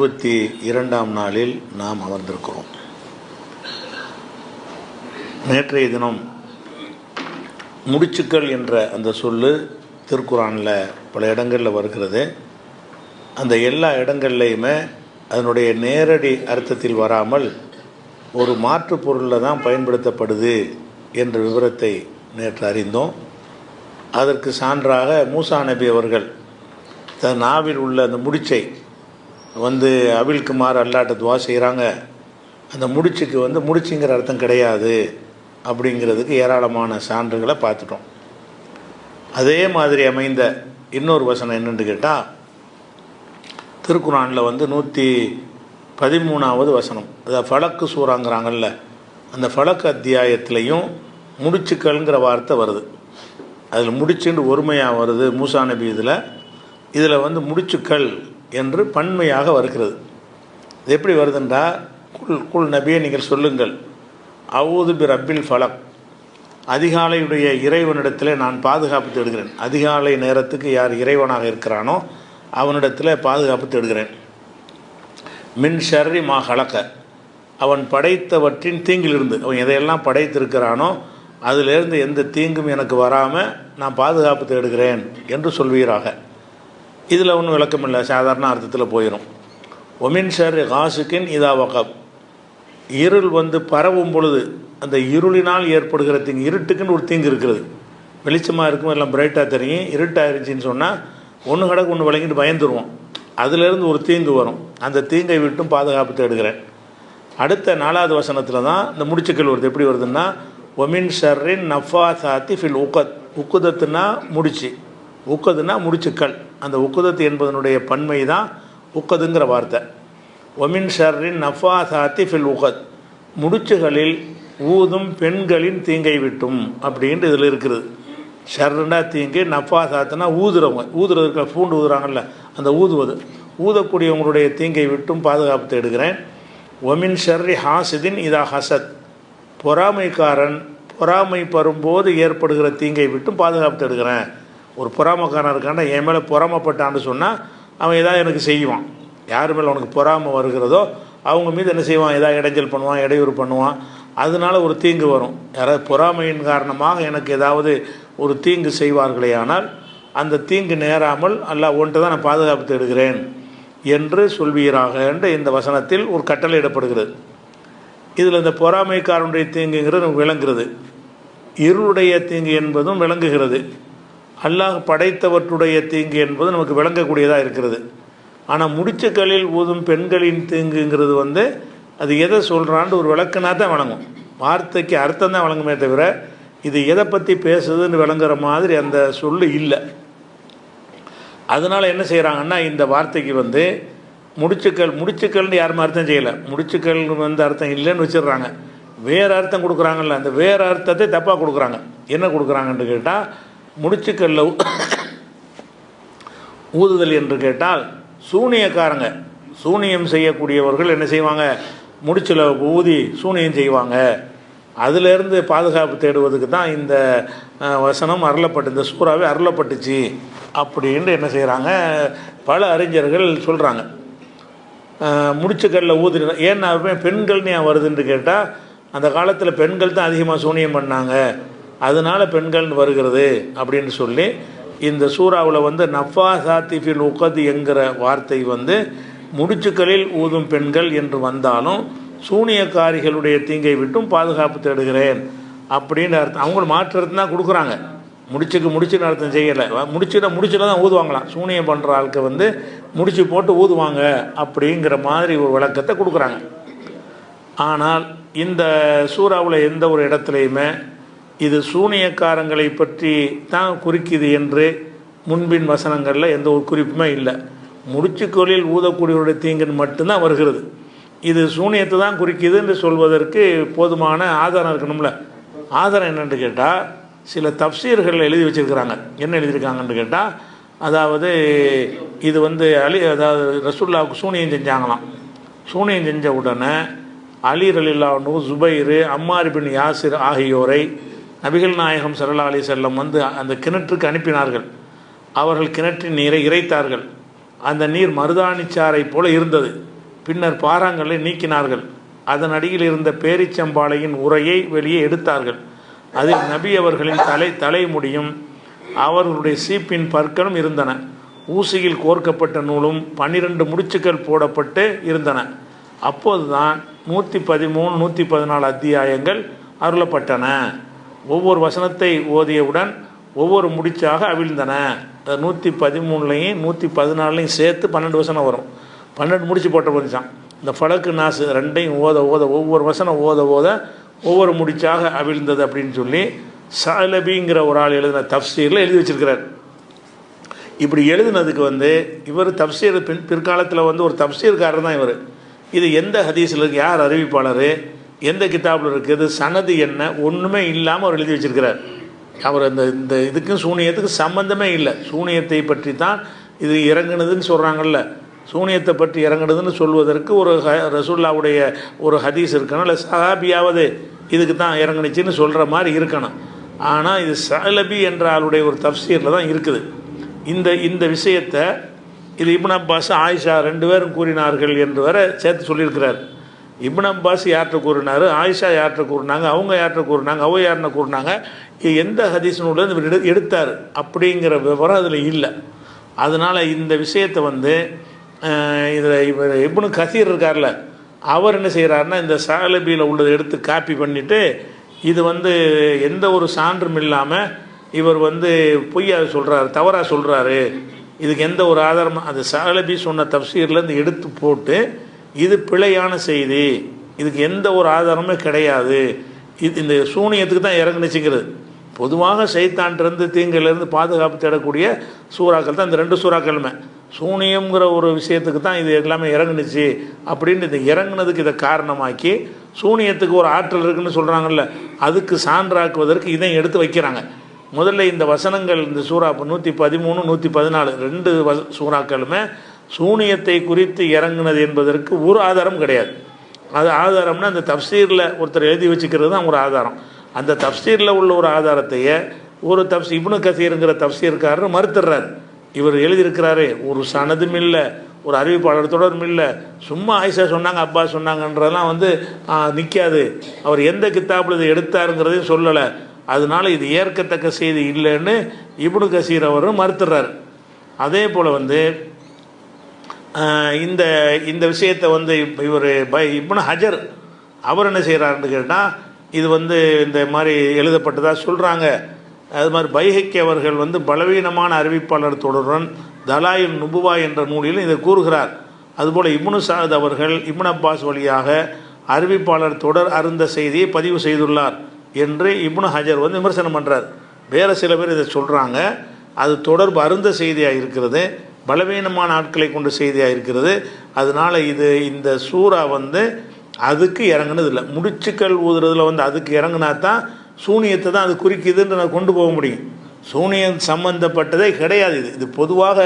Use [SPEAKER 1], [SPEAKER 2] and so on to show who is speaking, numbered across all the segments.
[SPEAKER 1] 22ஆம் நாளில் நாம் அமர்ந்திருக்கிறோம். நேற்றைய தினம் முடிச்சுக்கள் என்ற அந்த சொல்லு திருக்குரானில் பல இடங்களில் வருகிறது. அந்த எல்லா இடங்கள்லையுமே அதனுடைய நேரடி அர்த்தத்தில் வராமல் ஒரு மாற்று பொருளில் தான் பயன்படுத்தப்படுது என்ற விவரத்தை நேற்று அறிந்தோம். அதற்கு சான்றாக மூசா நபி அவர்கள் தன் நாவில் உள்ள அந்த முடிச்சை அவிழ்க்குமாறு அல்லாட்ட துவா செய்கிறாங்க. அந்த முடிச்சுக்கு முடிச்சுங்கிற அர்த்தம் கிடையாது அப்படிங்கிறதுக்கு ஏராளமான சான்றுகளை பார்த்துட்டோம். அதே மாதிரி அமைந்த இன்னொரு வசனம் என்னென்னு கேட்டால் திருக்குரானில் 113வது வசனம், அதாவது ஃபலக்கு சூறாங்கிறாங்கல்ல, அந்த ஃபலக்கு அத்தியாயத்திலையும் முடிச்சுக்கள்ங்கிற வார்த்தை வருது. அதில் முடிச்சுன்னு ஒருமையாக வருது மூசா நபி இதில் முடிச்சுக்கள் என்று பன்மையாக வருகிறது. இது எப்படி வருதுன்றா, குல் நபியை நீங்கள் சொல்லுங்கள், அவுது பி ரப்பில் ஃபலக், அதிகாலையுடைய இறைவனிடத்தில் நான் பாதுகாப்பு தேடுகிறேன். அதிகாலை நேரத்துக்கு யார் இறைவனாக இருக்கிறானோ அவனிடத்தில் பாதுகாப்பு தேடுகிறேன். மின் ஷர்ரி மா ஹலக்க, அவன் படைத்தவற்றின் தீங்கிலிருந்து, அவன் எதையெல்லாம் படைத்திருக்கிறானோ அதிலிருந்து எந்த தீங்கும் எனக்கு வராமல் நான் பாதுகாப்பு தேடுகிறேன் என்று சொல்வீராக. இதில் ஒன்றும் விளக்கம் இல்லை, சாதாரண அர்த்தத்தில் போயிடும். ஒமின் ஷர்ரி காசுக்கின் இதா வகப், இருள் பரவும் பொழுது அந்த இருளினால் ஏற்படுகிற தீங்கு, இருட்டுக்குன்னு ஒரு தீங்கு இருக்கிறது. வெளிச்சமாக இருக்கும், எல்லாம் பிரைட்டாக தெரியும். இருட்டாயிருச்சின்னு சொன்னால் ஒன்று கடக்கு ஒன்று விளங்கிட்டு பயந்துருவோம். அதிலேருந்து ஒரு தீங்கு வரும், அந்த தீங்கை விட்டும் பாதுகாப்பு தேடுகிறேன். அடுத்த 4வது வசனத்தில் தான் இந்த முடிச்சுக்கள் வருது. எப்படி வருதுன்னா, ஒமின் ஷர்ரின் நஃபா சாத்தி ஃபில் உக்கத், உக்குதத்துனா முடிச்சு, உக்கதுன்னா முடிச்சுக்கள். அந்த உக்குதத்து என்பதனுடைய பன்மை தான் உக்கதுங்கிற வார்த்தை. ஒமின் ஷர்ரின் நஃபா சாத்தி ஃபில் உக்கத், முடிச்சுகளில் ஊதும் பெண்களின் தீங்கை விட்டும் அப்படின்ட்டு இதில் இருக்குது. ஷர்ருண்டா தீங்கு, நஃபா சாத்துனா ஊதுறவங்க, ஊதுறதுக்கு பூண்டு ஊதுறாங்கல்ல, அந்த ஊதுவது, ஊதக்கூடியவங்களுடைய தீங்கை விட்டும் பாதுகாப்பு தேடுகிறேன். ஒமின் ஷர்ரி ஹாசிதின் இதா ஹசத், பொறாமைக்காரன் பொறாமை பரும்போது ஏற்படுகிற தீங்கை விட்டும் பாதுகாப்பு தேடுகிறேன். ஒரு பொறாமைக்காரன் இருக்காண்டா, என் மேலே பொறாமைப்பட்டான்னு சொன்னால் அவன் எதாவது எனக்கு செய்வான். யார் மேலே அவனுக்கு பொறாமை வருகிறதோ அவங்க மீது என்ன செய்வான், எதாவது இடைஞ்சல் பண்ணுவான், இடையூறு பண்ணுவான். அதனால் ஒரு தீங்கு வரும். யாராவது பொறாமையின் காரணமாக எனக்கு ஏதாவது ஒரு தீங்கு செய்வார்களே, ஆனால் அந்த தீங்கு நேராமல் அல்லாஹ் ஒன்றை தான் நான் பாதுகாப்பு தேடுகிறேன் என்று சொல்வீராக என்று இந்த வசனத்தில் ஒரு கட்டளையிடப்படுகிறது. இதில் இந்த பொறாமைக்காரனுடைய தீங்குங்கிறது நமக்கு விளங்குகிறது, இருளுடைய தீங்கு என்பதும் விளங்குகிறது, அல்லாஹ் படைத்தவற்றுடைய தீங்கு என்பது நமக்கு விளங்கக்கூடியதாக இருக்கிறது. ஆனால் முடிச்சுக்களில் ஊதும் பெண்களின் தீங்குங்கிறது அது எதை சொல்கிறான்னு ஒரு விளக்குனா தான் வழங்கும், வார்த்தைக்கு அர்த்தம் தான் வழங்குமே தவிர இது எதை பற்றி பேசுதுன்னு விளங்குற மாதிரி அந்த சொல்லு இல்லை. அதனால் என்ன செய்கிறாங்கன்னா, இந்த வார்த்தைக்கு முடிச்சுக்கள்னு யாருமே அர்த்தம் செய்யலை, முடிச்சுக்கள் அர்த்தம் இல்லைன்னு வச்சிடுறாங்க, வேறு அர்த்தம் கொடுக்குறாங்கல்ல, அந்த வேறு அர்த்தத்தை தப்பாக கொடுக்குறாங்க. என்ன கொடுக்குறாங்கன்னு கேட்டால், முடிச்சுக்கல்ல ஊதுதல் என்று கேட்டால் சூனியக்காரங்க, சூனியம் செய்யக்கூடியவர்கள் என்ன செய்வாங்க, முடிச்சில் ஊதி சூனியம் செய்வாங்க. அதிலேருந்து பாதுகாப்பு தேடுவதுக்கு தான் இந்த வசனம் அருளப்பட்டு, இந்த சூறாவே அருளப்பட்டுச்சு அப்படின்னு என்ன செய்கிறாங்க பல அறிஞர்கள் சொல்கிறாங்க. முடிச்சுக்கல்ல ஊதி, ஏன்னா பெண்கள்னு ஏன் வருதுன்னு கேட்டால், அந்த காலத்தில் பெண்கள் தான் அதிகமாக சூனியம் பண்ணாங்க, அதனால் பெண்கள் வருகிறது அப்படின்னு சொல்லி இந்த சூறாவில் நஃபா சாத்திஃபில் உக்கது என்கிற வார்த்தை முடிச்சுக்களில் ஊதும் பெண்கள் என்று வந்தாலும் சூனியக்காரிகளுடைய தீங்கை விட்டும் பாதுகாப்பு தேடுகிறேன் அப்படின்னு அர்த்தம். அவங்களும் மாற்று அர்த்தம் தான் கொடுக்குறாங்க. முடிச்சுன்னு அர்த்தம் செய்யலை, முடிச்சுல தான் ஊதுவாங்களாம். சூனியம் பண்ணுற ஆளுக்கு முடிச்சு போட்டு ஊதுவாங்க அப்படிங்கிற மாதிரி ஒரு விளக்கத்தை கொடுக்குறாங்க. ஆனால் இந்த சூறாவில் எந்த ஒரு இடத்துலையுமே இது சூனியக்காரங்களை பற்றி தான் குறிக்குது என்று முன்பின் வசனங்களில் எந்த ஒரு குறிப்புமே இல்லை. முடிச்சுக்கொள்ளில் ஊதக்கூடியவருடைய தீங்குன்னு மட்டும்தான் வருகிறது. இது சூனியத்தை தான் குறிக்குது என்று சொல்வதற்கு போதுமான ஆதாரம் இருக்கணும்ல. ஆதாரம் என்னென்னு கேட்டால், சில தப்சீர்கள் எழுதி வச்சுருக்கிறாங்க. என்ன எழுதியிருக்காங்கன்னு கேட்டால், அதாவது இது அதாவது ரசூலுல்லாஹ்வுக்கு சூனியம் செஞ்சாங்களாம். சூனியம் செஞ்ச உடனே அலி ரலியல்லாஹு அன்ஹு, ஜுபைர், அம்மார் பின் யாசிர் ஆகியோரை நபிகள் நாயகம் ஸல்லல்லாஹு அலைஹி வஸல்லம் அந்த கிணற்றுக்கு அனுப்பினார்கள். அவர்கள் கிணற்றின் நீரை இறைத்தார்கள். அந்த நீர் மருதாணிச்சாரை போல இருந்தது. பின்னர் பாறாங்கல்லை நீக்கினார்கள். அதன் அடியில் இருந்த பேரிச்சம்பாளையின் உரையை வெளியே எடுத்தார்கள். அதில் நபி அவர்களின் தலைமுடியும் அவர்களுடைய சீப்பின் பற்களும் இருந்தன. ஊசியில் கோர்க்கப்பட்ட நூலும் 12 முடிச்சுக்கள் போடப்பட்டு இருந்தன. அப்போதுதான் 113 114 அத்தியாயங்கள் அருளப்பட்டன. ஒவ்வொரு வசனத்தை ஓதியவுடன் ஒவ்வொரு முடிச்சாக அவிழ்ந்தன. 113லையும் 114லையும் சேர்த்து 12 வசனம் வரும். 12 முடிச்சு போட்ட முடிச்சான். இந்த ஃபலக்கு நாசு ரெண்டையும் ஓத ஒவ்வொரு வசனம் ஓத ஒவ்வொரு முடிச்சாக அவிழ்ந்தது அப்படின்னு சொல்லி சாலபிங்கிற ஒரு ஆள் எழுதின தப்சீரில் எழுதி வச்சிருக்கிறார். இப்படி எழுதினதுக்கு இவர் தப்சீர் பிற்காலத்தில் ஒரு தப்சீர்காரர் தான் இவர். இது எந்த ஹதீஸில் இருக்குது, யார் அறிவிப்பாளர், எந்த கிதாபில் இருக்குது, சனது என்ன, ஒன்றுமே இல்லாமல் அவர் எழுதி வச்சிருக்கிறார். அவர் இந்த இதுக்கும் சூனியத்துக்கு சம்பந்தமே இல்லை. சூனியத்தை பற்றி தான் இது இறங்குனதுன்னு சொல்கிறாங்கல்ல. சூனியத்தை பற்றி இறங்குனதுன்னு சொல்வதற்கு ஒரு ரசூலுல்லாஹ்வுடைய ஒரு ஹதீஸ் இருக்கணும், இல்லை சஹாபியாவது இதுக்கு தான் இறங்குனுச்சின்னு சொல்கிற மாதிரி இருக்கணும். ஆனால் இது சலபி என்ற ஆளுடைய ஒரு தஃப்சீரில் தான் இருக்குது. இந்த விஷயத்தை இது இப்னு அப்பாஸ் ஆயிஷா 2 பேரும் கூறினார்கள் என்று வர சேர்த்து சொல்லியிருக்கிறார். இப்னு அப்பாஸ் யார்கிட்ட கூறினார், ஆயிஷா யார்கிட்ட கூறினாங்க, அவங்க யார்கிட்ட கூறினாங்க, அவங்க யாருன்னு கூறினாங்க, எந்த ஹதீஸ் நூலில் எடுத்தார் அப்படிங்கிற விவரம் அதில் இல்லை. அதனால் இந்த விஷயத்தை இதில் இவர் இப்னு கசீர் இருக்கார்ல, அவர் என்ன செய்கிறாருன்னா இந்த சாலபியில் உள்ளதை எடுத்து காப்பி பண்ணிவிட்டு இது எந்த ஒரு சான்றும் இல்லாமல் இவர் பொய்யா சொல்கிறாரு, தவறாக சொல்கிறாரு, இதுக்கு எந்த ஒரு ஆதாரமும் அது சாலபி சொன்ன தப்சீர்லேருந்து எடுத்து போட்டு இது பிழையான செய்தி, இதுக்கு எந்த ஒரு ஆதாரமுமே கிடையாது, இது இந்த சூனியத்துக்கு தான் இறங்குனுச்சுங்கிறது. பொதுவாக சைத்தான்ட்டிருந்து தீங்கிலிருந்து பாதுகாப்பு தேடக்கூடிய சூறாக்கள் தான் இந்த 2 சூறாக்களுமே. சூனியம்ங்கிற ஒரு விஷயத்துக்கு தான் இது எல்லாமே இறங்குனுச்சு அப்படின்னு இது இறங்குனதுக்கு இதை காரணமாக்கி சூனியத்துக்கு ஒரு ஆற்றல் இருக்குன்னு சொல்கிறாங்கல்ல, அதுக்கு சான்றாக்குவதற்கு இதை எடுத்து வைக்கிறாங்க. முதல்ல இந்த வசனங்கள் இந்த சூறா 113 114 2 சூறாக்களுமே சூனியத்தை குறித்து இறங்குனது என்பதற்கு ஒரு ஆதாரம் கிடையாது. அது ஆதாரம்னா அந்த தப்சீரில் ஒருத்தர் எழுதி வச்சுக்கிறது தான் ஒரு ஆதாரம். அந்த தப்சீரில் உள்ள ஒரு ஆதாரத்தையே ஒரு இப்னு கசீருங்கிற தப்சீர்காரர் மறுத்துடுறார். இவர் எழுதியிருக்கிறாரே ஒரு சனதும் இல்லை, ஒரு அறிவிப்பாளர் தொடரும் இல்லை, சும்மா ஆயிஷா சொன்னாங்க அப்பா சொன்னாங்கன்றதெல்லாம் நிற்காது, அவர் எந்த கித்தாப்பில் இதை எடுத்தாருங்கிறதையும் சொல்லலை, அதனால இது ஏற்கத்தக்க செய்தி இல்லைன்னு இப்னு கசீர் அவரும் மறுத்துடுறார். அதே போல் இந்த விஷயத்தை இவர் இப்னு ஹஜர் அவர் என்ன செய்கிறாருன்னு கேட்டால் இது இந்த மாதிரி எழுதப்பட்டதாக சொல்கிறாங்க. அது மாதிரி பைஹக்கி அவர்கள் பலவீனமான அறிவிப்பாளர் தொடருடன் தலாயில் நுபுவா என்ற நூலில் இதை கூறுகிறார். அதுபோல் இப்னு சாத் அவர்கள் இப்னு அப்பாஸ் வழியாக அறிவிப்பாளர் தொடர் அருந்த செய்தியை பதிவு செய்துள்ளார் என்று இப்னு ஹஜர் விமர்சனம் பண்ணுறார். வேறு சில பேர் இதை சொல்கிறாங்க, அது தொடர்பு அருந்த செய்தியாக இருக்கிறது, பலவீனமான ஆட்களை கொண்ட செய்தியாக இருக்கிறது, அதனால் இந்த சூறா அதுக்கு இறங்குனதில்லை. முடிச்சுக்கள் ஊதுறதுல அதுக்கு இறங்குனா தான் சூனியத்தை தான் அது குறிக்குதுன்னு நான் கொண்டு போக முடியும். சூனியம் சம்பந்தப்பட்டதே கிடையாது. இது பொதுவாக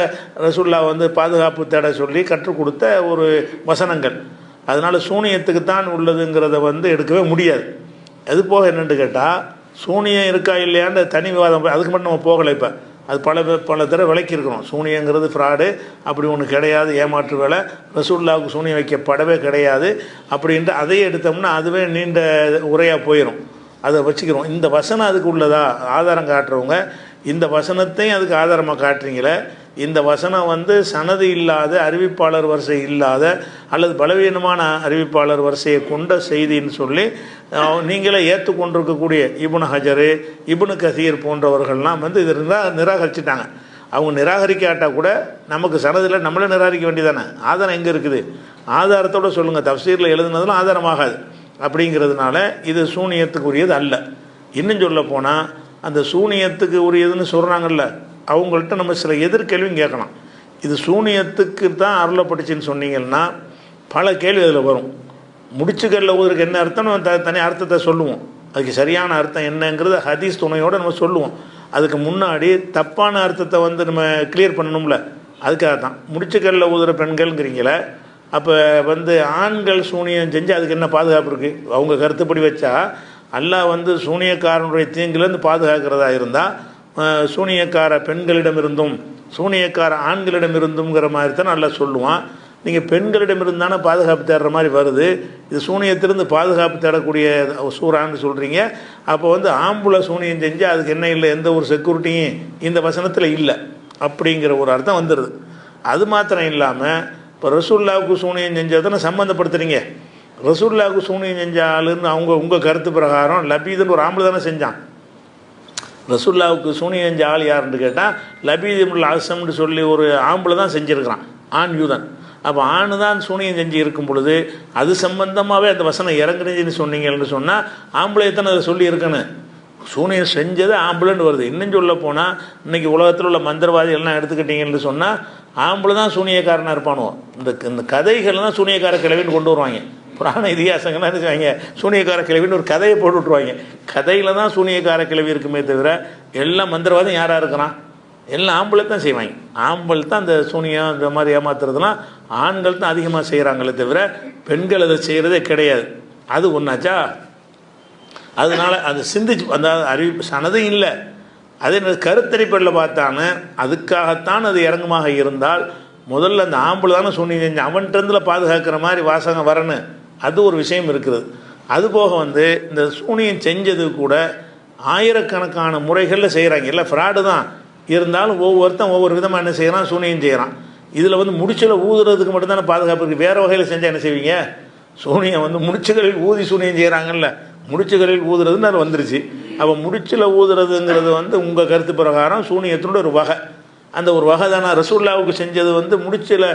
[SPEAKER 1] ரசூலுல்லாஹ் பாதுகாப்பு தேட சொல்லி கற்றுக் கொடுத்த ஒரு வசனங்கள். அதனால் சூனியத்துக்கு தான் உள்ளதுங்கிறத எடுக்கவே முடியாது. அது போக என்னென்னு கேட்டால் சூனியம் இருக்கா இல்லையான்னு தனி விவாதம், அதுக்கு மட்டும் நம்ம போகலை. இப்போ அது பல தடவை விளக்கியிருக்கிறோம். சூனியங்கிறது ஃப்ராடு, அப்படி ஒன்று கிடையாது, ஏமாற்று வேலை, ரசூலுல்லாஹ்வுக்கு சூனியம் வைக்கப்படவே கிடையாது அப்படின்ட்டு அதையே எடுத்தோம்னா அதுவே நீண்ட உரையாக போயிடும். அதை வச்சுக்கிறோம். இந்த வசனம் அதுக்கு உள்ளதா ஆதாரம் காட்டுறவங்க இந்த வசனத்தையும் அதுக்கு ஆதாரமாக காட்டுறீங்களே, இந்த வசனம் சனது இல்லாத அறிவிப்பாளர் வரிசை இல்லாத அல்லது பலவீனமான அறிவிப்பாளர் வரிசையை கொண்ட செய்தின்னு சொல்லி நீங்களே ஏற்றுக்கொண்டிருக்கக்கூடிய இப்னு ஹஜரு இப்னு கசீர் போன்றவர்கள்லாம் இதை நிராகரிச்சிட்டாங்க. அவங்க நிராகரிக்காட்டால் கூட நமக்கு சனதில் நம்மளே நிராகரிக்க வேண்டியதானே, ஆதாரம் எங்கே இருக்குது, ஆதாரத்தோடு சொல்லுங்கள், தஃப்சீரில் எழுதுனதுலாம் ஆதாரமாகாது. அப்படிங்கிறதுனால இது சூனியத்துக்கு உரியது அல்ல. இன்னும் சொல்ல போனால் அந்த சூனியத்துக்கு உரியதுன்னு சொல்கிறாங்கல்ல, அவங்கள்ட்ட நம்ம சில எதிர்கேள்வியும் கேட்கலாம். இது சூனியத்துக்கு தான் அருளப்பட்டுச்சின்னு சொன்னீங்கன்னா பல கேள்வி அதில் வரும். முடிச்சுகளில் ஊருக்கு என்ன அர்த்தம் நம்ம தனி அர்த்தத்தை சொல்லுவோம், அதுக்கு சரியான அர்த்தம் என்னங்கிறத ஹதீஸ் துணையோடு நம்ம சொல்லுவோம். அதுக்கு முன்னாடி தப்பான அர்த்தத்தை நம்ம கிளியர் பண்ணணும்ல, அதுக்காக தான் முடிச்சுகளில் ஊதுற பெண்கள்ங்கிறீங்களே. அப்போ ஆண்கள் சூனியம் செஞ்சு அதுக்கு என்ன பாதுகாப்பு இருக்குது? அவங்க கருத்துப்படி வச்சா அல்லாஹ் சூனியக்காரனுடைய தீங்கிலேருந்து பாதுகாக்கிறதா இருந்தால் சூனியக்கார பெண்களிடம் இருந்தும் சூனியக்கார ஆண்களிடம் இருந்துங்கிற மாதிரி தான் நல்லா சொல்லுவான். நீங்கள் பெண்களிடமிருந்து தானே பாதுகாப்பு தேடுற மாதிரி வருது. இது சூனியத்திலிருந்து பாதுகாப்பு தேடக்கூடிய சூறான்னு சொல்கிறீங்க. அப்போ வந்து ஆம்புல சூனியம் செஞ்சு அதுக்கு என்ன இல்லை, எந்த ஒரு செக்யூரிட்டியும் இந்த வசனத்தில் இல்லை அப்படிங்கிற ஒரு அர்த்தம் வந்துடுது. அது மாத்திரம் இல்லாமல் இப்போ ரசூல்லாவுக்கு சூனியம் செஞ்சதுன்னு சம்மந்தப்படுத்துறீங்க. ரசூல்லாவுக்கு சூனியம் செஞ்ச ஆளுன்னு உங்கள் கருத்து பிரகாரம் லபீதுன்னு ஒரு ஆம்பளை தானே செஞ்சான். ரசூல்லாவுக்கு சூனியம் செஞ்ச ஆள் யாருன்னு கேட்டால் லபீதுல் அசம்னு சொல்லி ஒரு ஆம்பளை தான் செஞ்சுருக்கிறான், ஆண் யூதன். அப்போ ஆணு தான் சூனியம் செஞ்சு இருக்கும் பொழுது அது சம்பந்தமாகவே அந்த வசனம் இறங்குறதுன்னு சொன்னீங்கன்னு சொன்னால் ஆம்பளையத்தானே அதை சொல்லி இருக்கணும். சூனியம் செஞ்சது ஆம்பளைன்னு வருது. இன்னும் சொல்ல போனால் இன்றைக்கி உலகத்தில் உள்ள மந்திரவாதி எல்லாம் எடுத்துக்கிட்டீங்கன்னு சொன்னால் ஆம்பளை தான் சூனியக்காரனாக இருப்பானோ. இந்த கதைகள் தான் சூனியக்கார கிழவின்னு கொண்டு வருவாங்க. புராண இதிகாசங்கள்லாம் என்ன செய்வாங்க, சூனியக்கார கிழவின்னு ஒரு கதையை போட்டு விட்ருவாங்க. கதையில் தான் சூனியக்கார கிழவி இருக்குமே தவிர எல்லாம் மந்திரவாதம் யாராக இருக்கிறான், எல்லாம் ஆம்பளை தான் செய்வாங்க. ஆம்பளை தான் அந்த சூனியம் இந்த மாதிரி ஏமாத்துறதுலாம் ஆண்கள் தான் அதிகமாக செய்கிறாங்களே தவிர பெண்கள் அதை செய்கிறதே கிடையாது. அது ஒன்றாச்சா. அதனால் அது சிந்திச்சு அந்த சனதும் இல்லை. அதே கருத்தரிப்படில் பார்த்தானே அதுக்காகத்தான் அது இறங்குமாக இருந்தால் முதல்ல அந்த ஆம்பளை தானே சூனியம் செஞ்சு அவன்கிட்டருந்துல பாதுகாக்கிற மாதிரி வாசகம் வரணும். அது ஒரு விஷயம் இருக்குது. அதுபோக வந்து இந்த சூனியம் செஞ்சது கூட ஆயிரக்கணக்கான முறைகளில் செய்கிறாங்க. இல்லை ஃப்ராடு தான் இருந்தாலும் ஒவ்வொருத்தன் ஒவ்வொரு விதமாக என்ன செய்கிறான், சூனியம் செய்கிறான். இதில் வந்து முடிச்சில் ஊதுறதுக்கு மட்டும்தானே பாதுகாப்பு இருக்குது. வேறு வகையில் செஞ்சால் என்ன செய்வீங்க, சூனியம் வந்து முடிச்சுகளில் ஊதி சூனியம் செய்கிறாங்கல்ல, முடிச்சுகளில் ஊதுறதுன்னு அது வந்துருச்சு. அப்போ முடிச்சில் ஊதுறதுங்கிறது வந்து உங்கள் கருத்து பிரகாரம் சூனியத்தினோட ஒரு வகை. அந்த ஒரு வகை தானே ரசூல்லாவுக்கு செஞ்சது வந்து முடிச்சில்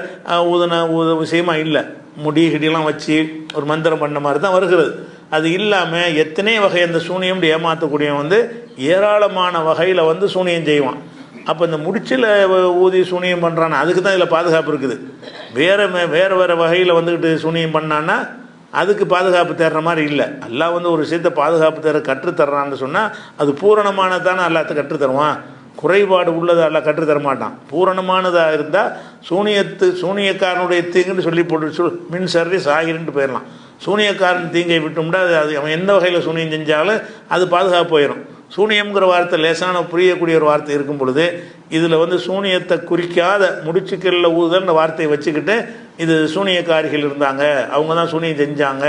[SPEAKER 1] ஊதுன விஷயமாக இல்லை. முடி கிடியெல்லாம் வச்சு ஒரு மந்திரம் பண்ண மாதிரி தான் வருகிறது. அது இல்லாமல் எத்தனை வகை அந்த சூனியம் ஏமாற்றக்கூடியவன் வந்து ஏராளமான வகையில் வந்து சூனியம் செய்வான். அப்போ இந்த முடிச்சில் ஊதி சூனியம் பண்ணுறான்னா அதுக்கு தான் இதில் பாதுகாப்பு இருக்குது. வேறு வகையில் வந்துக்கிட்டு சூனியம் பண்ணான்னா அதுக்கு பாதுகாப்பு தேடுற மாதிரி இல்லை. அல்லாஹ் வந்து ஒரு விஷயத்தை பாதுகாப்பு தேட கற்றுத்தர்றான்னு சொன்னால் அது பூரணமானதானே அல்லாத்த கற்றுத்தருவான். குறைபாடு உள்ளதை எல்லாம் கற்றுத்தர மாட்டான். பூரணமானதாக இருந்தால் சூனியக்காரனுடைய தீங்குன்னு சொல்லி போட்டு மின் சர்வீஸ் ஆகிருன்ட்டு போயிடலாம். சூனியக்காரன் தீங்கை விட்டும்டா அது அவன் எந்த வகையில் சூனியம் செஞ்சாலும் அது பாதுகாப்பு போயிடும். சூனியம்ங்கிற வார்த்தை லேசான புரியக்கூடிய ஒரு வார்த்தை இருக்கும் பொழுது இதில் வந்து சூனியத்தை குறிக்காத முடிச்சுக்களில் ஊதுதல்ன்ற வார்த்தையை வச்சுக்கிட்டு இது சூனியக்காரிகள் இருந்தாங்க, அவங்க தான் சூனியம் செஞ்சாங்க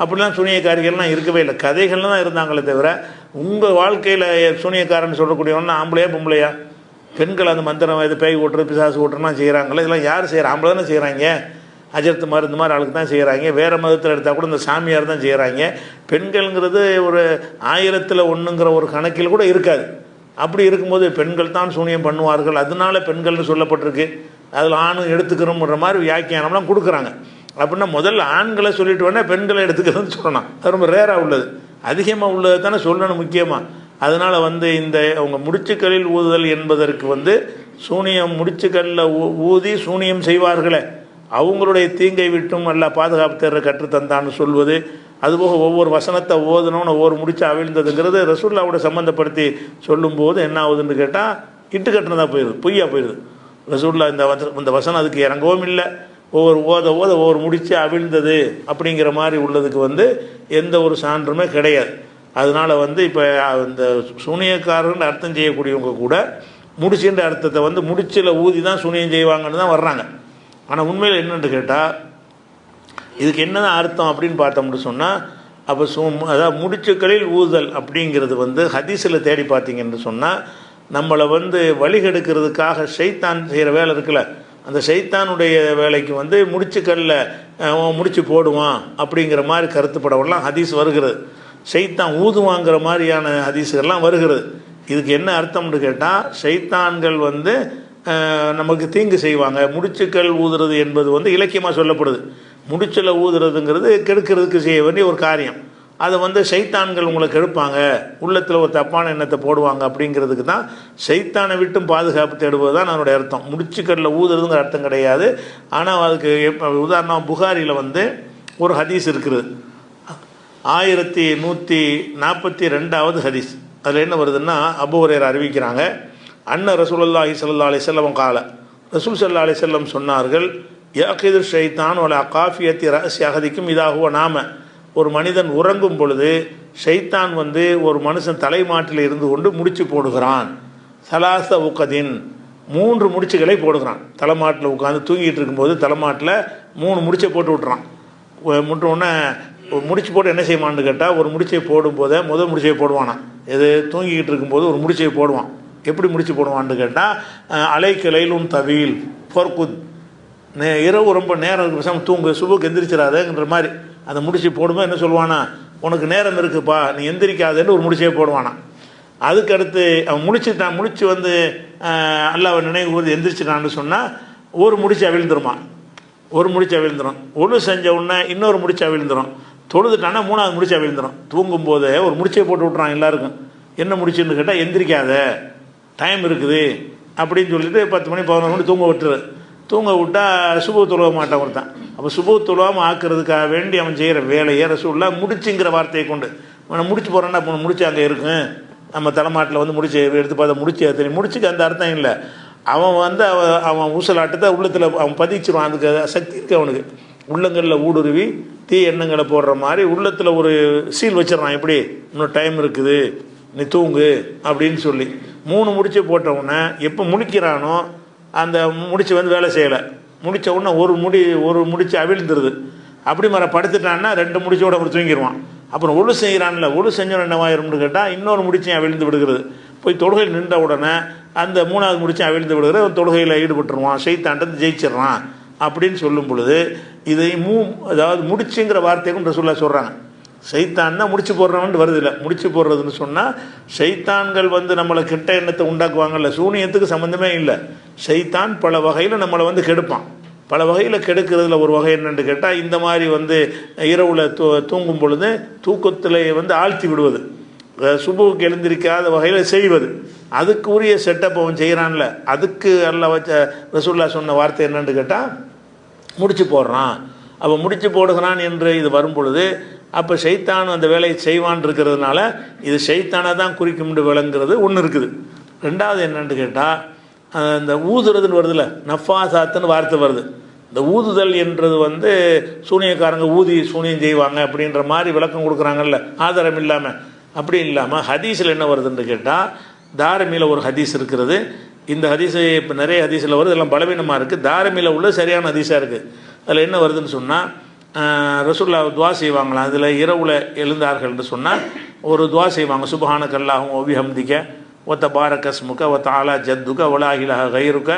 [SPEAKER 1] அப்படிலாம் சூனியக்காரிகள்லாம் இருக்கவே இல்லை. கதைகள்லாம் தான் இருந்தாங்களே தவிர உங்கள் வாழ்க்கையில் சூனியக்காரன்னு சொல்லக்கூடியவன்னா ஆம்பளையா பொம்பளையா? பெண்கள் அந்த மந்திரம் இது பேய் ஓட்டுறது பிசாசு ஓட்டுறதுலாம் செய்கிறாங்களே, இதெல்லாம் யார் செய்கிறா? ஆம்பளை தானே செய்கிறாங்க. அஜர்த்து மாதிரி இந்த மாதிரி ஆளுக்கு தான் செய்கிறாங்க. வேறு மதத்தில் எடுத்தால் கூட இந்த சாமியார் தான் செய்கிறாங்க. பெண்கள்ங்கிறது ஒரு 1000 ஒரு கணக்கில் கூட இருக்காது. அப்படி இருக்கும்போது பெண்கள் தான் சூனியம் பண்ணுவார்கள், அதனால பெண்கள்னு சொல்லப்பட்டிருக்கு, அதில் ஆணும் எடுத்துக்கிறோம்ன்ற மாதிரி வியாக்கியானம்லாம் கொடுக்குறாங்க. அப்படின்னா முதல்ல ஆண்களை சொல்லிட்டு வேணால் பெண்களை எடுத்துக்கிறதுன்னு சொல்லணும். அது ரொம்ப ரேராக உள்ளது. அதிகமாக உள்ளது தானே சொல்லணும் முக்கியமாக. அதனால் வந்து இந்த அவங்க முடிச்சுக்களில் ஊதுதல் என்பதற்கு வந்து சூனியம் முடிச்சுக்களில் ஊதி சூனியம் செய்வார்களே அவங்களுடைய தீங்கை விட்டும் நல்லா பாதுகாப்பு தேர்ற கற்றுத்தந்தான்னு சொல்வது. அதுபோக ஒவ்வொரு வசனத்தை ஓதணும்னு ஒவ்வொரு முடிச்சு அவிழ்ந்ததுங்கிறது ரசூல்லாவோட சம்மந்தப்படுத்தி சொல்லும்போது என்ன ஆகுதுன்னு கேட்டால் இட்டு கட்டினதாக போயிடுது, பொய்யா போயிடுது. ரசூல்லா இந்த வசனம் அதுக்கு இறங்கவும் இல்லை. ஒவ்வொரு ஒவ்வொரு முடிச்சு அவிழ்ந்தது அப்படிங்கிற மாதிரி உள்ளதுக்கு வந்து எந்த ஒரு சான்றுமே கிடையாது. அதனால் வந்து இப்போ இந்த சூனியக்காரர்னு அர்த்தம் செய்யக்கூடியவங்க கூட முடிச்சுன்ற அர்த்தத்தை வந்து முடிச்சில் ஊதி தான் சூனியம் செய்வாங்கன்னு தான் வர்றாங்க. ஆனால் உண்மையில் என்னென்னு கேட்டால் இதுக்கு என்ன தான் அர்த்தம் அப்படின்னு பார்த்தோம்னு சொன்னால் அப்போ அதாவது முடிச்சுக்களில் ஊதல் அப்படிங்கிறது வந்து ஹதீஸில் தேடி பார்த்தீங்கன்னு சொன்னால் நம்மளை வந்து வழிகெடுக்கிறதுக்காக ஷைத்தான் செய்கிற வேலை இருக்குல்ல, அந்த ஷைத்தானுடைய வேலைக்கு வந்து முடிச்சுக்களில் முடிச்சு போடுவான் அப்படிங்கிற மாதிரி கருத்துப்படவெல்லாம் ஹதீஸ் வருகிறது. ஷைத்தான் ஊதுவாங்கிற மாதிரியான ஹதீஸுகள்லாம் வருகிறது. இதுக்கு என்ன அர்த்தம்னு கேட்டால் ஷைத்தான்கள் வந்து நமக்கு தீங்கு செய்வாங்க. முடிச்சுக்கள் ஊதுறது என்பது வந்து இலக்கியமாக சொல்லப்படுது. முடிச்சில் ஊதுறதுங்கிறது கெடுக்கிறதுக்கு செய்ய வேண்டிய ஒரு காரியம். அதை வந்து ஷைத்தான்கள் உங்களை கெடுப்பாங்க, உள்ளத்தில் ஒரு தப்பான எண்ணத்தை போடுவாங்க அப்படிங்கிறதுக்கு தான் ஷைத்தானை விட்டும் பாதுகாப்பு தேடுவது தான் அதனுடைய அர்த்தம். முடிச்சுக்களில் ஊதுறதுங்கிற அர்த்தம் கிடையாது. ஆனால் அதுக்கு உதாரணம் புகாரியில் வந்து ஒரு ஹதீஸ் இருக்குது, 1142வது ஹதீஸ். அதில் என்ன வருதுன்னா அபூ ஹுரைரா அறிவிக்கிறாங்க, அன்ன ரசூலுல்லாஹி ஸல்லல்லாஹு அலைஹி வஸல்லம் கால, ரசூல் ஸல்லல்லாஹு அலைஹி வஸல்லம் சொன்னார்கள், யாகிது ஷைத்தான் வல காஃபியத்தி ரஅஸி அஹதிக்கும் இதாஹுவ நாம. ஒரு மனிதன் உறங்கும் பொழுது ஷைத்தான் வந்து ஒரு மனுஷன் தலைமாட்டில் இருந்து கொண்டு முடிச்சு போடுகிறான். சலாச உக்கதின் 3 முடிச்சுகளை போடுகிறான். தலைமாட்டில் உட்காந்து தூங்கிட்டு இருக்கும்போது தலைமாட்டில் 3 முடிச்சை போட்டு விட்டுறான். முட்டோடனே முடிச்சு போட்டு என்ன செய்வான்னு கேட்டால், ஒரு முடிச்சை போடும்போதே முதல் முடிச்சை போடுவானா, எது தூங்கிக்கிட்டு இருக்கும்போது ஒரு முடிச்சை போடுவான். எப்படி முடிச்சு போடுவான்னு கேட்டால், அலைக்கலையிலும் தவீல் ஃபொர்குத், இரவு ரொம்ப நேரம் இருக்கு, பேசாமல் தூங்கு, சுபுக்கு எந்திரிச்சிடாதேங்கிற மாதிரி அதை முடிச்சு போடும்போது என்ன சொல்லுவானா, உனக்கு நேரம் இருக்குப்பா, நீ எந்திரிக்காதேன்னு ஒரு முடிச்சே போடுவானா. அதுக்கடுத்து அவன் முடிச்சு வந்து அல்லாஹ்வை நினைவு கூர்ந்து எந்திரிச்சிட்டான்னு சொன்னால் ஒரு முடிச்சு அவிழ்ந்துருமா, ஒரு முடிச்சு அவிழ்ந்துடும். ஒன்று செஞ்ச உடனே இன்னொரு முடிச்சு அவிழ்ந்துடும். தொழுதுட்டானா 3வது முடிச்சு அவிழ்ந்துடும். தூங்கும்போதே ஒரு முடிச்சை போட்டு விட்றான் எல்லாருக்கும். என்ன முடிச்சுன்னு கேட்டால், எந்திரிக்காத, டைம் இருக்குது அப்படின்னு சொல்லிட்டு 10 மணி 11 மணி தூங்க விட்டுரு. தூங்க விட்டால் சுபு தொழுவ மாட்டான் ஒருத்தான். அப்போ சுபு தொழுவாமல் ஆக்குறதுக்காக வேண்டி அவன் செய்கிற வேலையை ரசூலுல்லாஹ் முடிச்சுங்கிற வார்த்தையை கொண்டு முடிச்சு போகிறான்னா, இப்போ முடிச்சு அங்கே இருக்கும், நம்ம தலைமாட்டில் வந்து முடிச்சு எடுத்து பார்த்தா முடிச்சு தெரியும். முடிச்சுக்கு அந்த அர்த்தம் இல்லை. அவன் வந்து அவன் ஊசலாட்டத்தை உள்ளத்தில் அவன் பதிச்சிருவான். அதுக்கு சக்தி இருக்குது அவனுக்கு. உள்ளங்களில் ஊடுருவி தீ எண்ணங்களை போடுற மாதிரி உள்ளத்தில் ஒரு சீல் வச்சிடறான். எப்படி, இன்னும் டைம் இருக்குது, நீ தூங்கு அப்படின்னு சொல்லி 3 முடிச்சு போட்டவுடனே எப்போ முழிக்கிறானோ அந்த முடிச்சு வந்து வேலை செய்யலை. முடித்த உடனே ஒரு முடிச்சு அவிழ்ந்துருது. அப்படி மாதிரி படுத்துட்டான்னா 2 முடிச்சோட அப்படி தூங்கிடுவான். அப்புறம் ஒழு செய்கிறான்ல, ஒழு செஞ்சோன்னு என்னவாயிரும்னு கேட்டால் இன்னொரு முடிச்சையும் அவிழ்ந்து விடுகிறது. போய் தொழுகையில் நின்ற உடனே அந்த 3வது முடிச்சையும் அவிழ்ந்து விடுகிறது. அவன் தொழுகையில் ஈடுபட்டுருவான், ஷைத்தான்ட்டு ஜெயிச்சிடறான் அப்படின்னு சொல்லும் பொழுது இதை அதாவது முடிச்சுங்கிற வார்த்தையை கொண்டு ரசூலுல்லாஹ் சொல்கிறாங்க. ஷைத்தான் தான் முடிச்சு போடுறவன்ட்டு வருது இல்லை. முடிச்சு போடுறதுன்னு சொன்னால் ஷைத்தான்கள் வந்து நம்மளை கெட்ட எண்ணத்தை உண்டாக்குவாங்கல்ல, சூனியத்துக்கு சம்மந்தமே இல்லை. ஷைத்தான் பல வகையில் நம்மளை வந்து கெடுப்பான். பல வகையில் கெடுக்கிறதுல ஒரு வகை என்னென்னு கேட்டால், இந்த மாதிரி வந்து இரவில் தூங்கும் பொழுது தூக்கத்தில் வந்து ஆழ்த்தி விடுவது, சுபுவுக்கு எழுந்திருக்காத வகையில் செய்வது. அதுக்கு உரிய செட்டப் அவன் செய்கிறான்ல, அதுக்கு அல்லாஹ் வச்ச ரசூலுல்லாஹ் சொன்ன வார்த்தை என்னென்னு கேட்டால், முடிச்சு போடுறான். அப்போ முடிச்சு போடுகிறான் என்று இது வரும் பொழுது அப்போ ஷைத்தான் அந்த வேலையை செய்வான் இருக்கிறதுனால இது ஷைத்தானை தான் குறிக்கும்னு விளங்குறது ஒன்று இருக்குது. 2வது என்னென்னு கேட்டால், இந்த ஊதுறதுன்னு வருதுல்ல, நஃபாசாத்துன்னு வார்த்தை வருது. இந்த ஊதுதல் என்றது வந்து சூனியக்காரங்க ஊதி சூனியம் செய்வாங்க அப்படின்ற மாதிரி விளக்கம் கொடுக்குறாங்கல்ல, ஆதாரம் இல்லாமல். அப்படி இல்லாமல் ஹதீஸில் என்ன வருதுன்னு கேட்டால், தாரமியில் ஒரு ஹதீஸ் இருக்கிறது. இந்த ஹதீஸு இப்போ நிறைய ஹதீஸில் வருது, எல்லாம் பலவீனமாக இருக்குது. தாரமியில் உள்ள சரியான ஹதீஸாக இருக்குது. அதில் என்ன வருதுன்னு சொன்னால், ரசூலுல்லாஹ் துவா செய்வாங்களாம். அதில் இரவுல எழுந்தார்கள் என்று சொன்னால் ஒரு துவா செய்வாங்க, சுப்ஹானக அல்லாஹும்ம வ பிஹம்திக வ தபாரக ஸ்முக வ தஆலா ஜத்துக வ லா இலாஹ கைருக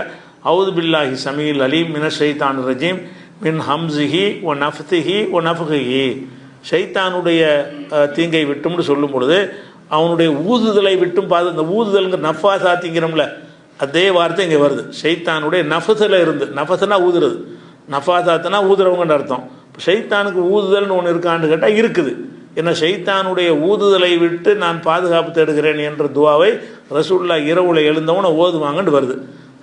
[SPEAKER 1] அஊது பில்லாஹி ஸமீல் அலீம் மினஷ் ஷைத்தானிர் ரஜீம் மின் ஹம்ஸிஹி வ நஃப்திஹி வ நஃப்கிஹி. ஷைத்தானுடைய தீங்கை விட்டும்னு சொல்லும் பொழுது அவனுடைய ஊதுதலை விட்டும் இந்த ஊதுதல்ங்கிற நஃபாசாத்திங்கிறோம்ல, அதே வார்த்தை இங்கே வருது. ஷைத்தானுடைய நஃபத்தில் இருந்து, நஃபஸ்னா ஊதுறது, நஃபாசாத்துனா ஊதுறவங்கன்னு அர்த்தம். ஷைத்தானுக்கு ஊதுதல்னு ஒன்று இருக்கான்னு கேட்டால் இருக்குது. ஏன்னா ஷைத்தானுடைய ஊதுதலை விட்டு நான் பாதுகாப்பு தேடுகிறேன் என்ற துவாவை ரசூலுல்லாஹ் இரவுல எழுந்தவன ஓதுவாங்கன்னு வருது.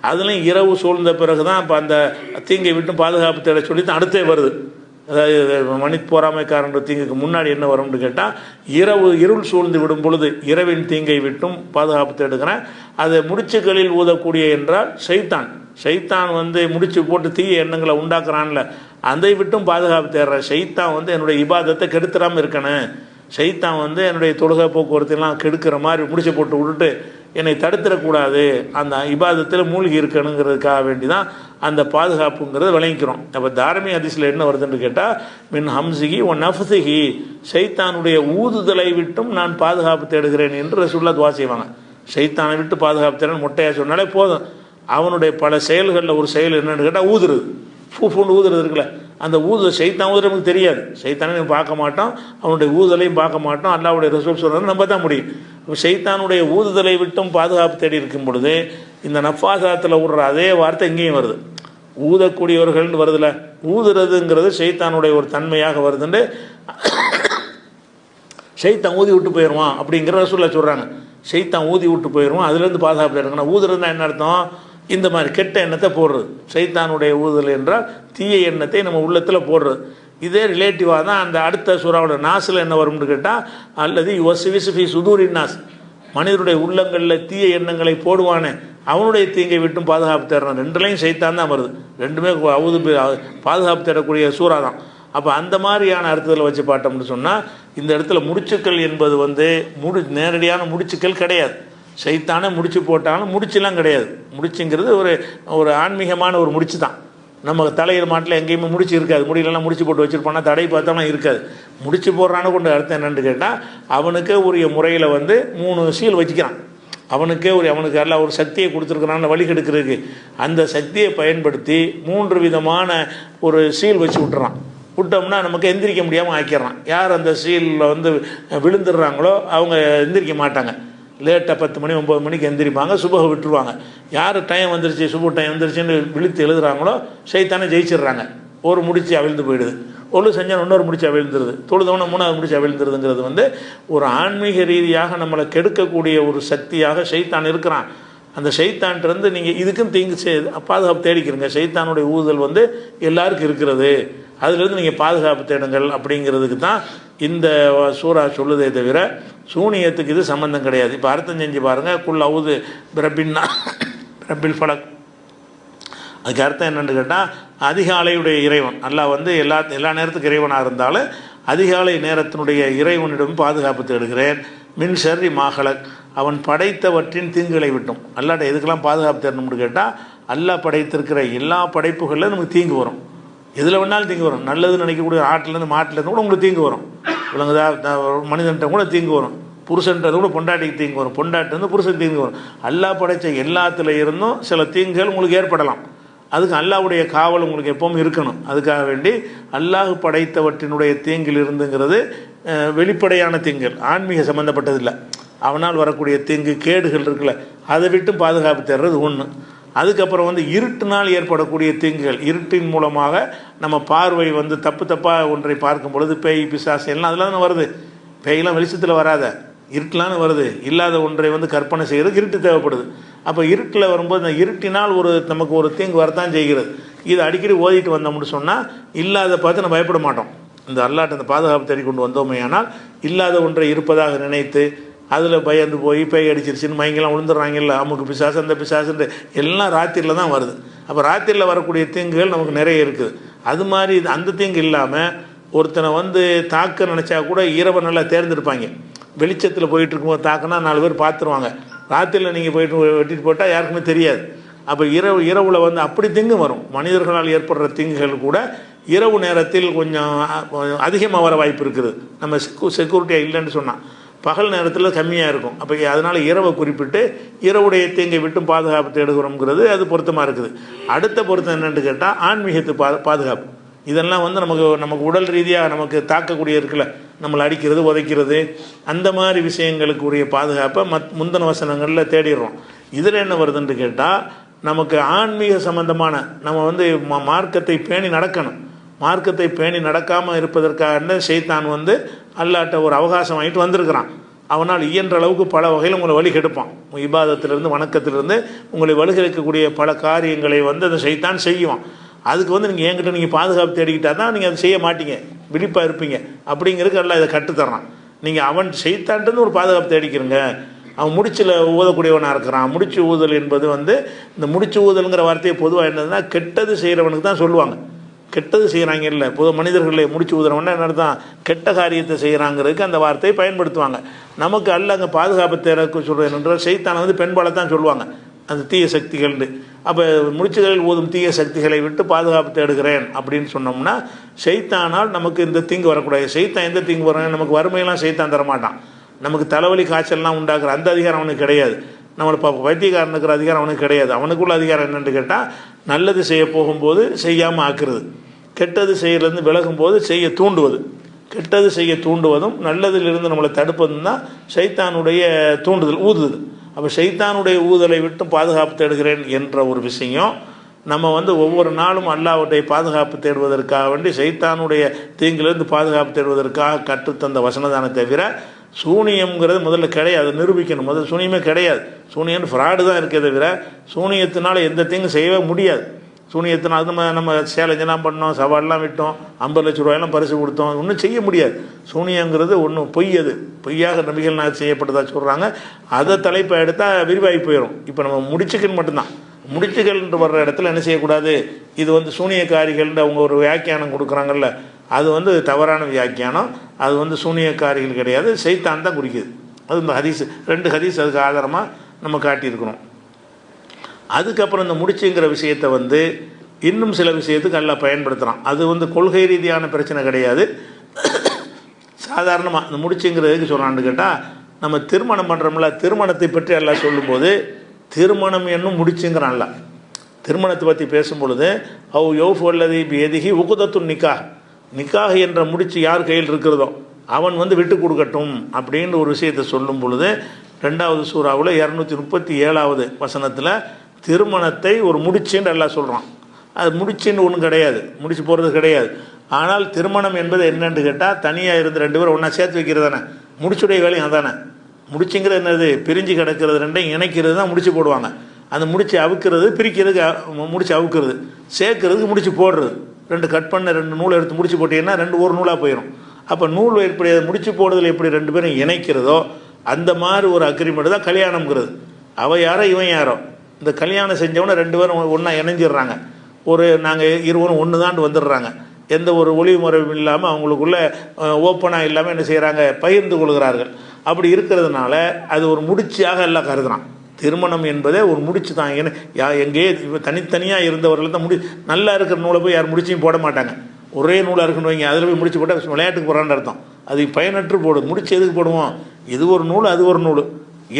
[SPEAKER 1] அதுலேயும் இரவு சூழ்ந்த பிறகு தான் இப்போ அந்த தீங்கை விட்டு பாதுகாப்பு தேட சொல்லி தான் அடுத்தே வருது. அதாவது மணி போராமைக்காரன்ற தீங்குக்கு முன்னாடி என்ன வரும்னு கேட்டால், இரவு இருள் சூழ்ந்து விடும் பொழுது இரவின் தீங்கை விட்டும் பாதுகாப்பு தேடுகிறேன். அதை முடிச்சுகளில் ஊதக்கூடிய என்றால் ஷைத்தான் வந்து முடிச்சு போட்டு தீய எண்ணங்களை உண்டாக்குறான்ல, அதை விட்டும் பாதுகாப்பு தேடுற. ஷைத்தான் வந்து என்னுடைய இபாதத்தை கெடுத்துடாமல் இருக்கணும், ஷைத்தான் வந்து என்னுடைய தொழுகை போக்குவரத்தெல்லாம் கெடுக்கிற மாதிரி முடிச்சு போட்டு விட்டுட்டு என்னை தடுத்துடக்கூடாது, அந்த இபாதத்தில் மூழ்கி இருக்கணுங்கிறதுக்காக வேண்டி தான் அந்த பாதுகாப்புங்கிறத விளங்கிக்கிறோம். அப்போ தாரமி ஹதீஸில் என்ன வருதுன்னு கேட்டால், மின் ஹம்ஸிஹி ஒன் நஃப்ஸிஹி, ஷைத்தானுடைய ஊதுதலை விட்டும் நான் பாதுகாப்பு தேடுகிறேன் என்று ரசூலுல்லாஹ் துவா செய்வாங்க. ஷைத்தானை விட்டு பாதுகாப்பு தேடுன்னு மொட்டையாக சொன்னாலே போதும். அவனுடைய பல செயல்களில் ஒரு செயல் என்னென்னு கேட்டால் ஊதுறது, ஃபூன்னு ஊதுறது இருக்குல்ல, அந்த ஷைத்தான் ஊதுறது நமக்கு தெரியாது. ஷைத்தானை நம்ம பார்க்க மாட்டோம், அவனுடைய ஊதுதலையும் பார்க்க மாட்டோம். அல்லாஹ்வுடைய ரசூல் சொல்கிறது நம்ம தான் முடியும். ஷைத்தானுடைய ஊதுதலை விட்டும் பாதுகாப்பு தேடி இருக்கும் பொழுது இந்த நஃபாசாத்தில் விடுற அதே வார்த்தை இங்கேயும் வருது. ஊதக்கூடியவர்கள்னு வருதுல, ஊதுறதுங்கிறது ஷைத்தானுடைய ஒரு தன்மையாக வருதுன்னு ஷைத்தான் ஊதி விட்டு போயிடுவான் அப்படிங்கிற ரசூலுல்லாஹ் சொல்கிறாங்க. ஷைத்தான் ஊதி விட்டு போயிடுவான், அதுலேருந்து பாதுகாப்பு தேடுங்கண்ணா. ஊதுறதுனா என்ன அர்த்தம்? இந்த மாதிரி கெட்ட எண்ணத்தை போடுறது. ஷைத்தானுடைய ஊதுதல் என்றால் தீய எண்ணத்தை நம்ம உள்ளத்தில் போடுறது. இதே ரிலேட்டிவாக தான் அந்த அடுத்த சூறாவோட நாஸில் என்ன வரும்னு கேட்டால், அல்லது யுவஸ்விஸ்ஃபி சுதூரின் நாஸ், மனிதனுடைய உள்ளங்களில் தீய எண்ணங்களை போடுவானே அவனுடைய தீங்கை விட்டும் பாதுகாப்பு தேடுறான். ரெண்டுலையும் ஷைத்தான் தான் வருது, ரெண்டுமே பாதுகாப்பு தேடக்கூடிய சூறா தான். அப்போ அந்த மாதிரியான அர்த்தத்தில் வச்சு பார்த்தோம்னு சொன்னால், இந்த இடத்துல முடிச்சுக்கள் என்பது வந்து நேரடியான முடிச்சுக்கள் கிடையாது. சைத்தானே முடிச்சு போட்டாலும் முடிச்சுலாம் கிடையாது. முடிச்சுங்கிறது ஒரு ஒரு ஆன்மீகமான ஒரு முடிச்சு தான். நம்ம தலையில் மாட்டில் எங்கேயுமே முடிச்சு இருக்காது. முடியலெல்லாம் முடிச்சு போட்டு வச்சுருப்போம்னா தடை பார்த்தோம்னா இருக்காது. முடிச்சு போடுறான்னு கொண்டு அர்த்தம் என்னென்னு கேட்டால், அவனுக்கே உரிய முறையில் வந்து 3 சீல் வச்சுக்கிறான். அவனுக்கே அவனுக்கு எல்லாம் ஒரு சக்தியை கொடுத்துருக்குறான்னு வழி கெடுக்கிறதுக்கு. அந்த சக்தியை பயன்படுத்தி 3 விதமான ஒரு சீல் வச்சு விட்டுறான். விட்டோம்னா நமக்கு எந்திரிக்க முடியாமல் ஆக்கிடுறான். யார் அந்த சீலில் வந்து விழுந்துடுறாங்களோ அவங்க எந்திரிக்க மாட்டாங்க. லேட்டாக 10 மணி 9 மணிக்கு எந்திரிப்பாங்க, சுபக விட்டுருவாங்க. யார் டைம் வந்துருச்சு, சுப டைம் வந்துருச்சுன்னு விழித்து எழுதுறாங்களோ சைத்தானே ஜெயிச்சிடுறாங்க. ஒரு முடிச்சு அவிழ்ந்து போயிடுது. ஒன்று செஞ்சால் இன்னொரு முடிச்சு அவிழ்ந்துருது. தொழுதவனை 3வது முடிச்சு அவிழ்ந்துருதுங்கிறது வந்து ஒரு ஆன்மீக ரீதியாக நம்மளை கெடுக்கக்கூடிய ஒரு சக்தியாக சைத்தான் இருக்கிறான். அந்த சைத்தான்ட்டு நீங்கள் இதுக்கும் தீங்கு பாதுகாப்பு தேடிக்கிறங்க. சைத்தானுடைய ஊதல் வந்து எல்லாருக்கும் இருக்கிறது. அதிலிருந்து நீங்கள் பாதுகாப்பு தேடுங்கள் அப்படிங்கிறதுக்கு தான் இந்த சூறா சொல்லுதே தவிர சூனியத்துக்கு இது சம்பந்தம் கிடையாது. இப்போ அர்த்தம் செஞ்சு பாருங்கள். குல் அவுது பிரபின்னா பிரபில் ஃபலக். அதுக்கு அர்த்தம் என்னென்னு கேட்டால், அதிகாலையுடைய இறைவன் அல்லாஹ் வந்து எல்லா நேரத்துக்கும் இறைவனாக இருந்தாலும் அதிகாலை நேரத்தினுடைய இறைவனிடம் பாதுகாப்பு தேடுகிறேன். மின் ஷர்ரி மாஹலக், அவன் படைத்தவற்றின் தீங்குகளை விட்டும். அல்லாட்ட எதுக்கெல்லாம் பாதுகாப்பு தேடணும்னு கேட்டால், அல்லாஹ் படைத்திருக்கிற எல்லா படைப்புகளில் நமக்கு தீங்கு வரும். எதில் வேணாலும் தீங்கு வரும். நல்லதுன்னு நினைக்கக்கூடிய ஆட்டிலேருந்து மாட்டிலேருந்து கூட உங்களுக்கு தீங்கு வரும். விலங்குதா மனிதன்கிட்ட கூட தீங்கு வரும். புருஷன்றது கூட பொண்டாட்டிக்கு தீங்கு வரும். பொண்டாட்டிலேருந்து புருஷன் தீங்கு வரும். அல்லாஹ் படைத்த எல்லாத்துல இருந்தும் சில தீங்குகள் உங்களுக்கு ஏற்படலாம். அதுக்கு அல்லாஹ்வுடைய காவல் உங்களுக்கு எப்பவும் இருக்கணும். அதுக்காக வேண்டி அல்லாஹ் படைத்தவற்றினுடைய தீங்கில் இருந்துங்கிறது வெளிப்படையான தீங்குகள், ஆன்மீக சம்மந்தப்பட்டதில்லை. அவனால் வரக்கூடிய தீங்கு கேடுகள் இருக்குல்ல, அதை விட்டு பாதுகாப்பு தேடுறது ஒன்று. அதுக்கப்புறம் வந்து இருட்டினால் ஏற்படக்கூடிய தீங்குகள், இருட்டின் மூலமாக நம்ம பார்வை வந்து தப்பாக ஒன்றை பார்க்கும் பொழுது பேய் பிசாசு எல்லாம் அதில் தானே வருது. பேயெல்லாம் வெளிச்சத்தில் வராத, இருட்டலான்னு வருது. இல்லாத ஒன்றை வந்து கற்பனை செய்கிறது இருட்டு தேவைப்படுது. அப்போ இருட்டில் வரும்போது அந்த இருட்டினால் நமக்கு ஒரு தீங்கு வரத்தான் செய்கிறது. இது அடிக்கடி ஓதிட்டு வந்தோம்னு சொன்னால் இல்லாத பார்த்து நம்ம பயப்பட மாட்டோம். இந்த அல்லாட்ட அந்த பாதுகாப்பு தேடி கொண்டு வந்தோமே ஆனால் இல்லாத ஒன்றை இருப்பதாக நினைத்து அதில் பயந்து போய் பேய் அடிச்சிருச்சுன்னு மயங்கெல்லாம் விழுந்துடுறாங்கல்ல, அமுக்கு பிசாசு அந்த பிசாசுன்ற எல்லாம் ராத்திரியில் தான் வருது. அப்போ ராத்திரியில் வரக்கூடிய தீங்குகள் நமக்கு நிறைய இருக்குது. அது மாதிரி அந்த தீங்கு இல்லாமல் ஒருத்தனை வந்து தாக்க நினச்சா கூட இரவை நல்லா தேர்ந்தெடுப்பாங்க. வெளிச்சத்தில் போயிட்டு இருக்கும்போது தாக்குனா 4 பேர் பார்த்துருவாங்க. ராத்திரியில் நீங்கள் போயிட்டு வெட்டிட்டு போட்டால் யாருக்குமே தெரியாது. அப்போ இரவில் வந்து அப்படி தீங்கு வரும். மனிதர்களால் ஏற்படுற தீங்குகள் கூட இரவு நேரத்தில் கொஞ்சம் அதிகமாக வர வாய்ப்பு இருக்குது. நம்ம செக்யூரிட்டியாக இல்லைன்னு சொன்னால் பகல் நேரத்தில் கம்மியாக இருக்கும். அப்போ அதனால் இரவை குறிப்பிட்டு இரவுடைய தீங்கை விட்டு பாதுகாப்பு தேடுகிறோங்கிறது அது பொருத்தமாக இருக்குது. அடுத்த பொருத்தம் என்னென்னு கேட்டால் ஆன்மீகத்து பாதுகாப்பு. இதெல்லாம் வந்து நமக்கு உடல் ரீதியாக நமக்கு தாக்கக்கூடிய இருக்குல்ல, நம்மளை அடிக்கிறது உதைக்கிறது அந்த மாதிரி விஷயங்களுக்கு உரிய பாதுகாப்பை முந்தின வசனங்களில் தேடிடுறோம். இதில் என்ன வருதுன்னு கேட்டால், நமக்கு ஆன்மீக சம்பந்தமான நம்ம வந்து மார்க்கத்தை பேணி நடக்கணும். மார்க்கத்தை பேணி நடக்காமல் இருப்பதற்காக ஷைத்தான் வந்து அல்லாட்ட ஒரு அவகாசம் வாங்கிட்டு வந்திருக்கிறான். அவனால் இயன்ற அளவுக்கு பல வகையில் உங்களை வழி கெடுப்பான். இபாதத்திலிருந்து வணக்கத்திலிருந்து உங்களை வழிகெடுக்கக்கூடிய பல காரியங்களை வந்து அந்த ஷைத்தான் செய்வான். அதுக்கு வந்து நீங்கள் என்கிட்ட நீங்கள் பாதுகாப்பு தேடிக்கிட்டா தான் நீங்கள் அதை செய்ய மாட்டீங்க, விழிப்பாக இருப்பீங்க. அப்படிங்கிறதுக்கு எல்லாம் இதை கற்றுத்தர்றான். நீங்கள் அவன் ஷைத்தான்ட்டு ஒரு பாதுகாப்பு தேடிக்கிறங்க. அவன் முடிச்சில் ஊதக்கூடியவனாக இருக்கிறான். முடிச்சு ஊதல் என்பது வந்து இந்த முடிச்சு ஊதலுங்கிற வார்த்தையை பொதுவாக என்னதுன்னா கெட்டது செய்கிறவனுக்கு தான் சொல்லுவாங்க. கெட்டது செய்கிறாங்க இல்லை, பொது மனிதர்களை முடிச்சு ஊதுறவன்னா என்ன தான் கெட்ட காரியத்தை செய்கிறாங்கிறதுக்கு அந்த வார்த்தையை பயன்படுத்துவாங்க. நமக்கு அல்ல அங்கே பாதுகாப்பு தேர்க்கு சொல்கிறது என்றால் ஷைத்தானை வந்து பெண்பாலை தான் சொல்லுவாங்க, அந்த தீய சக்திகள்னு. அப்போ முடிச்சுகளில் ஊதும் தீய சக்திகளை விட்டு பாதுகாப்பு தேடுகிறேன் அப்படின்னு சொன்னோம்னா ஷைத்தானால் நமக்கு இந்த தீங்கு வரக்கூடாது. ஷைத்தான் எந்த தீங்கு வரும்? நமக்கு வறுமையெல்லாம் ஷைத்தான் தரமாட்டான். நமக்கு தலைவலி காய்ச்சல்லாம் உண்டாக்குற அந்த அதிகாரம் அவனுக்கு கிடையாது. நம்மளை வைத்தியக்காரன் இருக்கிற அதிகாரம் அவனுக்கு கிடையாது. அவனுக்குள்ள அதிகாரம் என்னென்னு கேட்டால், நல்லது செய்ய போகும்போது செய்யாமல் ஆக்குறது, கெட்டது செய்யலேருந்து விலகும் போது செய்ய தூண்டுவது. கெட்டது செய்ய தூண்டுவதும் நல்லதிலிருந்து நம்மளை தடுப்பதும் தான் ஷைத்தானுடைய தூண்டுதல், ஊதுதல். அப்போ ஷைத்தானுடைய ஊதலை விட்டு பாதுகாப்பு தேடுகிறேன் என்ற ஒரு விஷயம் நம்ம வந்து ஒவ்வொரு நாளும் அல்லாஹ்வுடைய பாதுகாப்பு தேடுவதற்காக வேண்டி ஷைத்தானுடைய தீங்கிலிருந்து பாதுகாப்பு தேடுவதற்காக கற்றுத்தந்த வசனதானே தவிர சூனியம்ங்கிறது முதல்ல கிடையாது. நிரூபிக்கணும். முதல்ல சூனியமே கிடையாது. சூனியன் ஃப்ராடு தான் இருக்கே தவிர சூனியத்தினால எந்த தீங்கும் செய்யவே முடியாது. சூனியத்தினால் நம்ம சேலஞ்செல்லாம் பண்ணோம், சவால்லாம் விட்டோம், 50 லட்ச ரூபாயெல்லாம் பரிசு கொடுத்தோம், ஒன்றும் செய்ய முடியாது. சூனியங்கிறது ஒன்றும் பொய். அது பொய்யாக நபிகள் நான் செய்யப்பட்டதா சொல்கிறாங்க. அதை தலைப்பை எடுத்தால் விரிவாகி போயிடும். இப்போ நம்ம முடிச்சுக்கன்னு மட்டும்தான். முடிச்சுகள்ன்ற வர்ற இடத்துல என்ன செய்யக்கூடாது, இது வந்து சூனியக்காரிகள்ன்ற அவங்க ஒரு வியாக்கியானம் கொடுக்குறாங்கல்ல, அது வந்து தவறான வியாக்கியானம். அது வந்து சூனியக்காரிகள் கிடையாது, ஷைத்தான் தான் குறிக்குது. அது இந்த ஹதீஸ் 2 ஹதீஸ் அதுக்கு ஆதாரமாக நம்ம காட்டியிருக்கிறோம். அதுக்கப்புறம் இந்த முடிச்சுங்கிற விஷயத்தை வந்து இன்னும் சில விஷயத்துக்கு எல்லாம் பயன்படுத்துகிறான். அது வந்து கொள்கை ரீதியான பிரச்சனை கிடையாது. சாதாரணமாக இந்த முடிச்சுங்கிறதுக்கு சொல்கிறான்னு கேட்டால், நம்ம திருமணம் பண்ணுறோம்ல, திருமணத்தை பற்றி எல்லாம் சொல்லும்போது திருமணம் என்னும் முடிச்சுங்கிறான்ல. திருமணத்தை பற்றி பேசும் பொழுது அவ் யோஃப் அல்லது எதிகி உகுதத்து நிக்காக என்ற முடிச்சு யார் கையில் இருக்கிறதோ அவன் வந்து விட்டு கொடுக்கட்டும் அப்படின்னு ஒரு விஷயத்தை சொல்லும் பொழுது 2வது சூறாவில் 237வது வசனத்தில் திருமணத்தை ஒரு முடிச்சுன்னு எல்லாம் சொல்கிறான். அது முடிச்சுன்னு ஒன்றும் கிடையாது, முடிச்சு போடுறது கிடையாது. ஆனால் திருமணம் என்பது என்னன்னு கேட்டால், தனியாக இருந்து 2 பேரும் ஒன்றா சேர்த்து வைக்கிறது தானே முடிச்சுடைய வேலையும் அதானே. முடிச்சுங்கிறது என்னது? பிரிஞ்சு கிடக்கிறது ரெண்டையும் இணைக்கிறது தான் முடிச்சு போடுவாங்க. அந்த முடிச்சு அவுக்கிறது, பிரிக்கிறதுக்கு முடிச்சு அவுக்கிறது, சேர்க்கறதுக்கு முடிச்சு போடுறது. 2 கட் பண்ண 2 நூலை எடுத்து முடிச்சு போட்டீங்கன்னா 2 ஒரு நூலாக போயிடும். அப்போ நூல் எப்படி முடிச்சு போடுறதுல எப்படி 2 பேரும் இணைக்கிறதோ அந்த மாதிரி ஒரு அக்ரிமெண்ட் தான் கல்யாணம்ங்கிறது. அவள் யாரோ இவன் யாரோ, இந்த கல்யாணம் செஞ்சவொன்னே 2 பேரும் ஒன்றா இணைஞ்சிடுறாங்க. நாங்கள் இருவரும் ஒன்று தான் வந்துடுறாங்க. எந்த ஒரு ஒளிவு முறையும் இல்லாமல் அவங்களுக்குள்ள ஓப்பனாக இல்லாமல் என்ன செய்கிறாங்க, பகிர்ந்து கொள்கிறார்கள். அப்படி இருக்கிறதுனால அது ஒரு முடிச்சாக எல்லாம் கருதுறான். திருமணம் என்பதே ஒரு முடிச்சு தான். ஏன்னா எங்கேயே தனித்தனியாக இருந்தவர்கள் தான் நல்லா இருக்கிற நூலை போய் யார் முடிச்சையும் போட மாட்டாங்க. ஒரே நூலாக இருக்குன்னு வைங்க, அதில் போய் முடிச்சு போட்டால் விளையாட்டுக்கு போகிறான்னு அர்த்தம். அது பயனற்று போடும். முடிச்சு எதுக்கு போடுவோம்? இது ஒரு நூல் அது ஒரு நூல்,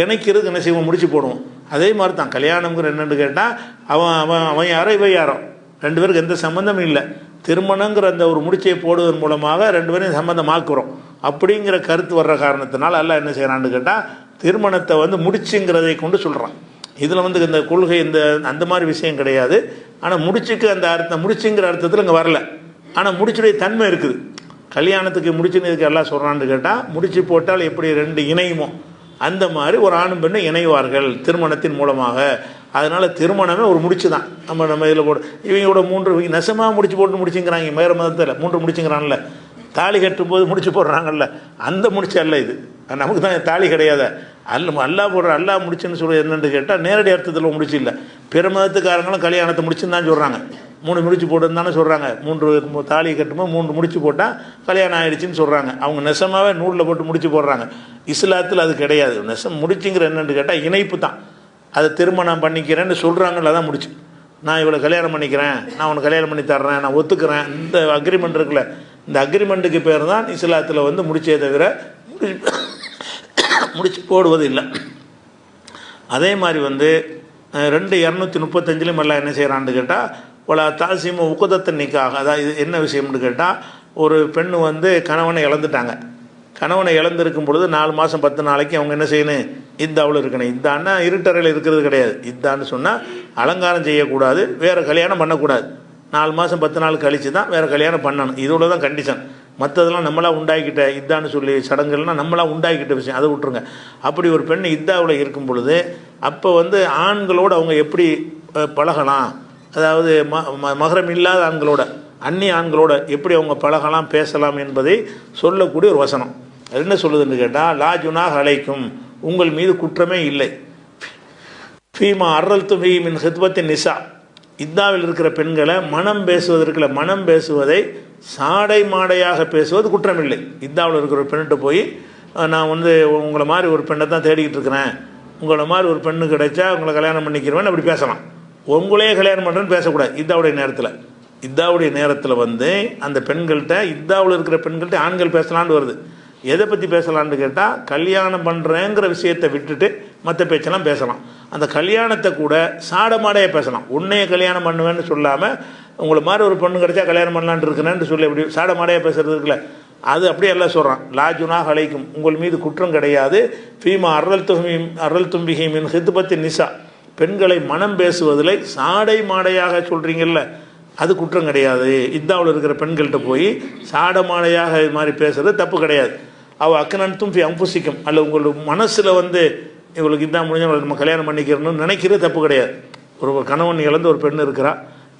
[SPEAKER 1] இணைக்கிறதுக்கு என்ன செய்வோம்? முடிச்சு போடுவோம். அதே மாதிரி தான் கல்யாணம்ங்கிற என்னென்னு கேட்டால், அவன் யாரோ இவன் யாரோ, 2 பேருக்கு எந்த சம்மந்தமும் இல்லை. திருமணங்கிற அந்த ஒரு முடிச்சை போடுவதன் மூலமாக 2 பேரையும் சம்மந்தமாக்குறோம் அப்படிங்கிற கருத்து வர்ற காரணத்தினால எல்லாம் என்ன செய்கிறான்னு கேட்டால், திருமணத்தை வந்து முடிச்சுங்கிறதை கொண்டு சொல்கிறான். இதில் வந்து இந்த கொள்கை அந்த மாதிரி விஷயம் கிடையாது. ஆனால் முடிச்சுக்கு அந்த அர்த்தம், முடிச்சுங்கிற அர்த்தத்தில் இங்கே வரல. ஆனால் முடிச்சுடைய தன்மை இருக்குது. கல்யாணத்துக்கு முடிச்சுன்னு இதுக்கு எல்லாம் சொல்கிறான்னு கேட்டால், முடிச்சு போட்டால் எப்படி 2 இணையுமோ அந்த மாதிரி ஒரு ஆணும் பெண்ணும் இணைவார்கள் திருமணத்தின் மூலமாக. அதனால் திருமணமே ஒரு முடிச்சு தான். நம்ம இதில் இவங்களோட 3 நெசமாக முடிச்சு போட்டு முடிச்சுங்கிறாங்க. வேறு மதத்தில் 3 முடிச்சுங்கிறான்ல, தாலி கட்டும்போது முடிச்சு போடுறாங்கல்ல, அந்த முடிச்சு அல்ல இது. நமக்கு தான் தாலி கிடையாது. அல்லா போடுற அல்லா முடிச்சுன்னு சொல்ல என்னென்னு கேட்டால், நேரடி அர்த்தத்தில் முடிச்சு இல்லை. பிற மதத்துக்காரங்களும் கல்யாணத்தை முடிச்சுன்னு தான் சொல்கிறாங்க. 3 முடிச்சு போட்டுன்னு தானே சொல்கிறாங்க. 3 தாலி கட்டும்போது 3 முடிச்சு போட்டால் கல்யாணம் ஆகிடுச்சின்னு சொல்கிறாங்க. அவங்க நெசமாகவே நூலில் போட்டு முடிச்சு போடுறாங்க. இஸ்லாத்தில் அது கிடையாது. நெசம் முடிச்சுங்கிற என்னென்னு கேட்டால் இணைப்பு தான். அதை திருமணம் பண்ணிக்கிறேன்னு சொல்கிறாங்கல்ல, தான் முடிச்சு. நான் இவ்வளோ கல்யாணம் பண்ணிக்கிறேன், நான் உனக்கு கல்யாணம் பண்ணி தர்றேன், நான் ஒத்துக்கிறேன், இந்த அக்ரிமெண்ட் இருக்குல்ல, இந்த அக்ரிமெண்ட்டுக்கு பேர் தான் இஸ்லாத்தில் வந்து முடிச்சே தவிர முடிச்சு போடுவது இல்லை. அதே மாதிரி வந்து 2:235 எல்லாம் என்ன செய்கிறான்னு கேட்டால், பல தாசிம உக்குதத்தை நிக்காக. அதாவது இது என்ன விஷயம்னு கேட்டால், ஒரு பெண்ணு வந்து கணவனை இழந்துட்டாங்க. கணவனை இழந்திருக்கும் பொழுது 4 மாதம் 10 நாளைக்கு அவங்க என்ன செய்யணும்? இந்தாவில் இருக்கணும். இந்தான்னா இருட்டறையில் இருக்கிறது கிடையாது. இதான்னு சொன்னால் அலங்காரம் செய்யக்கூடாது, வேறு கல்யாணம் பண்ணக்கூடாது. 4 மாதம் 10 நாள் கழித்து தான் வேறு கல்யாணம் பண்ணணும். இதோட தான் கண்டிஷன். மற்றதெல்லாம் நம்மளாக உண்டாக்கிட்ட இதான்னு சொல்லி சடங்குகள்லாம் நம்மளாக உண்டாக்கிட்ட விஷயம், அதை விட்டுருங்க. அப்படி ஒரு பெண் இதாவில் இருக்கும் பொழுது அப்போ வந்து ஆண்களோடு அவங்க எப்படி பழகலாம், அதாவது மகரம் இல்லாத ஆண்களோட, அந்நிய ஆண்களோட எப்படி அவங்க பழகலாம் பேசலாம் என்பதை சொல்லக்கூடிய ஒரு வசனம். அது என்ன சொல்லுதுன்னு கேட்டால், லா ஜுனாஹ அலைக்கும், உங்கள் மீது குற்றமே இல்லை, ஃபீமா அர்ரல்தும் ஃபீ மின் ஹித்பத்தின் நிசா, இத்தாவில் இருக்கிற பெண்களை மனம் பேசுவதற்குள்ள மனம் பேசுவதை சாடை மாடையாக பேசுவது குற்றமில்லை. இத்தாவில் இருக்கிற ஒரு பெண்ணிட்ட போய் நான் வந்து உங்களை மாதிரி ஒரு பெண்ணை தான் தேடிக்கிட்டு இருக்கிறேன், உங்களை மாதிரி ஒரு பெண்ணு கிடைச்சா உங்களை கல்யாணம் பண்ணிக்கிறேன்னு அப்படி பேசலாம். உங்களே கல்யாணம் பண்ணுறேன்னு பேசக்கூடாது. இத்தாவுடைய நேரத்தில் வந்து அந்த பெண்கள்கிட்ட, இத்தாவில் இருக்கிற பெண்கள்கிட்ட ஆண்கள் பேசலான்னு வருது. எதை பற்றி பேசலான்னு கேட்டால், கல்யாணம் பண்ணுறேங்கிற விஷயத்தை விட்டுட்டு மற்ற பேச்செல்லாம் பேசலாம். அந்த கல்யாணத்தை கூட சாடமாடையே பேசலாம். உன்னைய கல்யாணம் பண்ணுவேன்னு சொல்லாமல் உங்களை மாதிரி ஒரு பொண்ணு கிடைச்சா கல்யாணம் பண்ணலான்ட்டு இருக்கிறேன்னு சொல்லி எப்படி சாடமாடையே பேசுறது இருக்குல்ல, அது அப்படியே எல்லாம் சொல்கிறான். லாஜுனாக அழைக்கும், உங்கள் மீது குற்றம் கிடையாது. ஃபீமா அர்ரல் தும்பிகை மின் ஹித்பத்தின் நிசா, பெண்களை மனம் பேசுவதில் சாடை மாடையாக சொல்கிறீங்கல்ல, அது குற்றம் கிடையாது. இதாவில் இருக்கிற பெண்கள்கிட்ட போய் சாடமாடையாக இது மாதிரி பேசுறது தப்பு கிடையாது. அவள் அக்கனன்தும் அம்புசிக்கும், அல்ல உங்களோட மனசில் வந்து இவளுக்கு இதான் முடிஞ்சால் நம்ம கல்யாணம் பண்ணிக்கிறணும்னு நினைக்கிறது தப்பு கிடையாது. ஒரு கணவன் இழந்து ஒரு பெண் இருக்கிறா,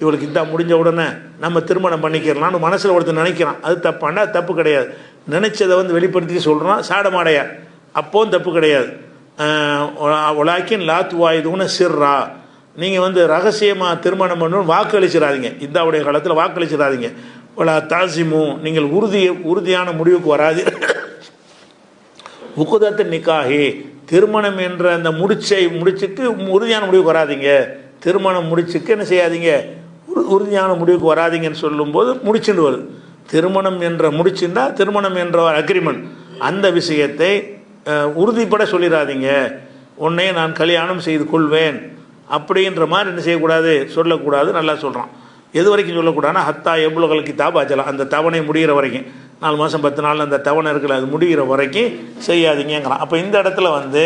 [SPEAKER 1] இவளுக்கு இதான் முடிஞ்ச உடனே நம்ம திருமணம் பண்ணிக்கிறலாம்னு மனசில் ஒருத்தர் நினைக்கிறான், அது தப்பாண்டா தப்பு கிடையாது. நினைச்சதை வந்து வெளிப்படுத்தி சொல்கிறான் சாடமாடையா, அப்போவும் தப்பு கிடையாது. உலாக்கின் லாத்து வாயுதுன்னு சிர்ரா, நீங்கள் வந்து ரகசியமாக திருமணம் பண்ணணும்னு வாக்களிச்சிடாதீங்க. இதாவுடைய காலத்தில் வாக்களிச்சிடாதீங்க. ஒலா தாசிமு, நீங்கள் உறுதியான முடிவுக்கு வராது. உக்குதத்து நிக்காஹி, திருமணம் என்ற அந்த முடிச்சுக்கு உறுதியான முடிவுக்கு வராதிங்க, திருமணம் முடிச்சுக்கு என்ன செய்யாதீங்க, உறுதியான முடிவுக்கு வராதிங்கன்னு சொல்லும்போது முடிச்சுட்டு வருது. திருமணம் என்ற முடிச்சுன்னா திருமணம் என்ற அக்ரிமெண்ட், அந்த விஷயத்தை உறுதிப்பட சொல்லிடாதீங்க, உன்னை நான் கல்யாணம் செய்து கொள்வேன் அப்படின்ற மாதிரி என்ன செய்யக்கூடாது, சொல்லக்கூடாது. நல்லா சொல்கிறான். எது வரைக்கும் சொல்லக்கூடாதுன்னா ஹத்தா எவ்வளோகள் கிதாப் அஜலாம், அந்த தவணை முடிகிற வரைக்கும், 4 மாதம் 10 நாள் அந்த தவணை இருக்குல்ல, அது முடிகிற வரைக்கும் செய்யாதீங்கிறான். அப்போ இந்த இடத்துல வந்து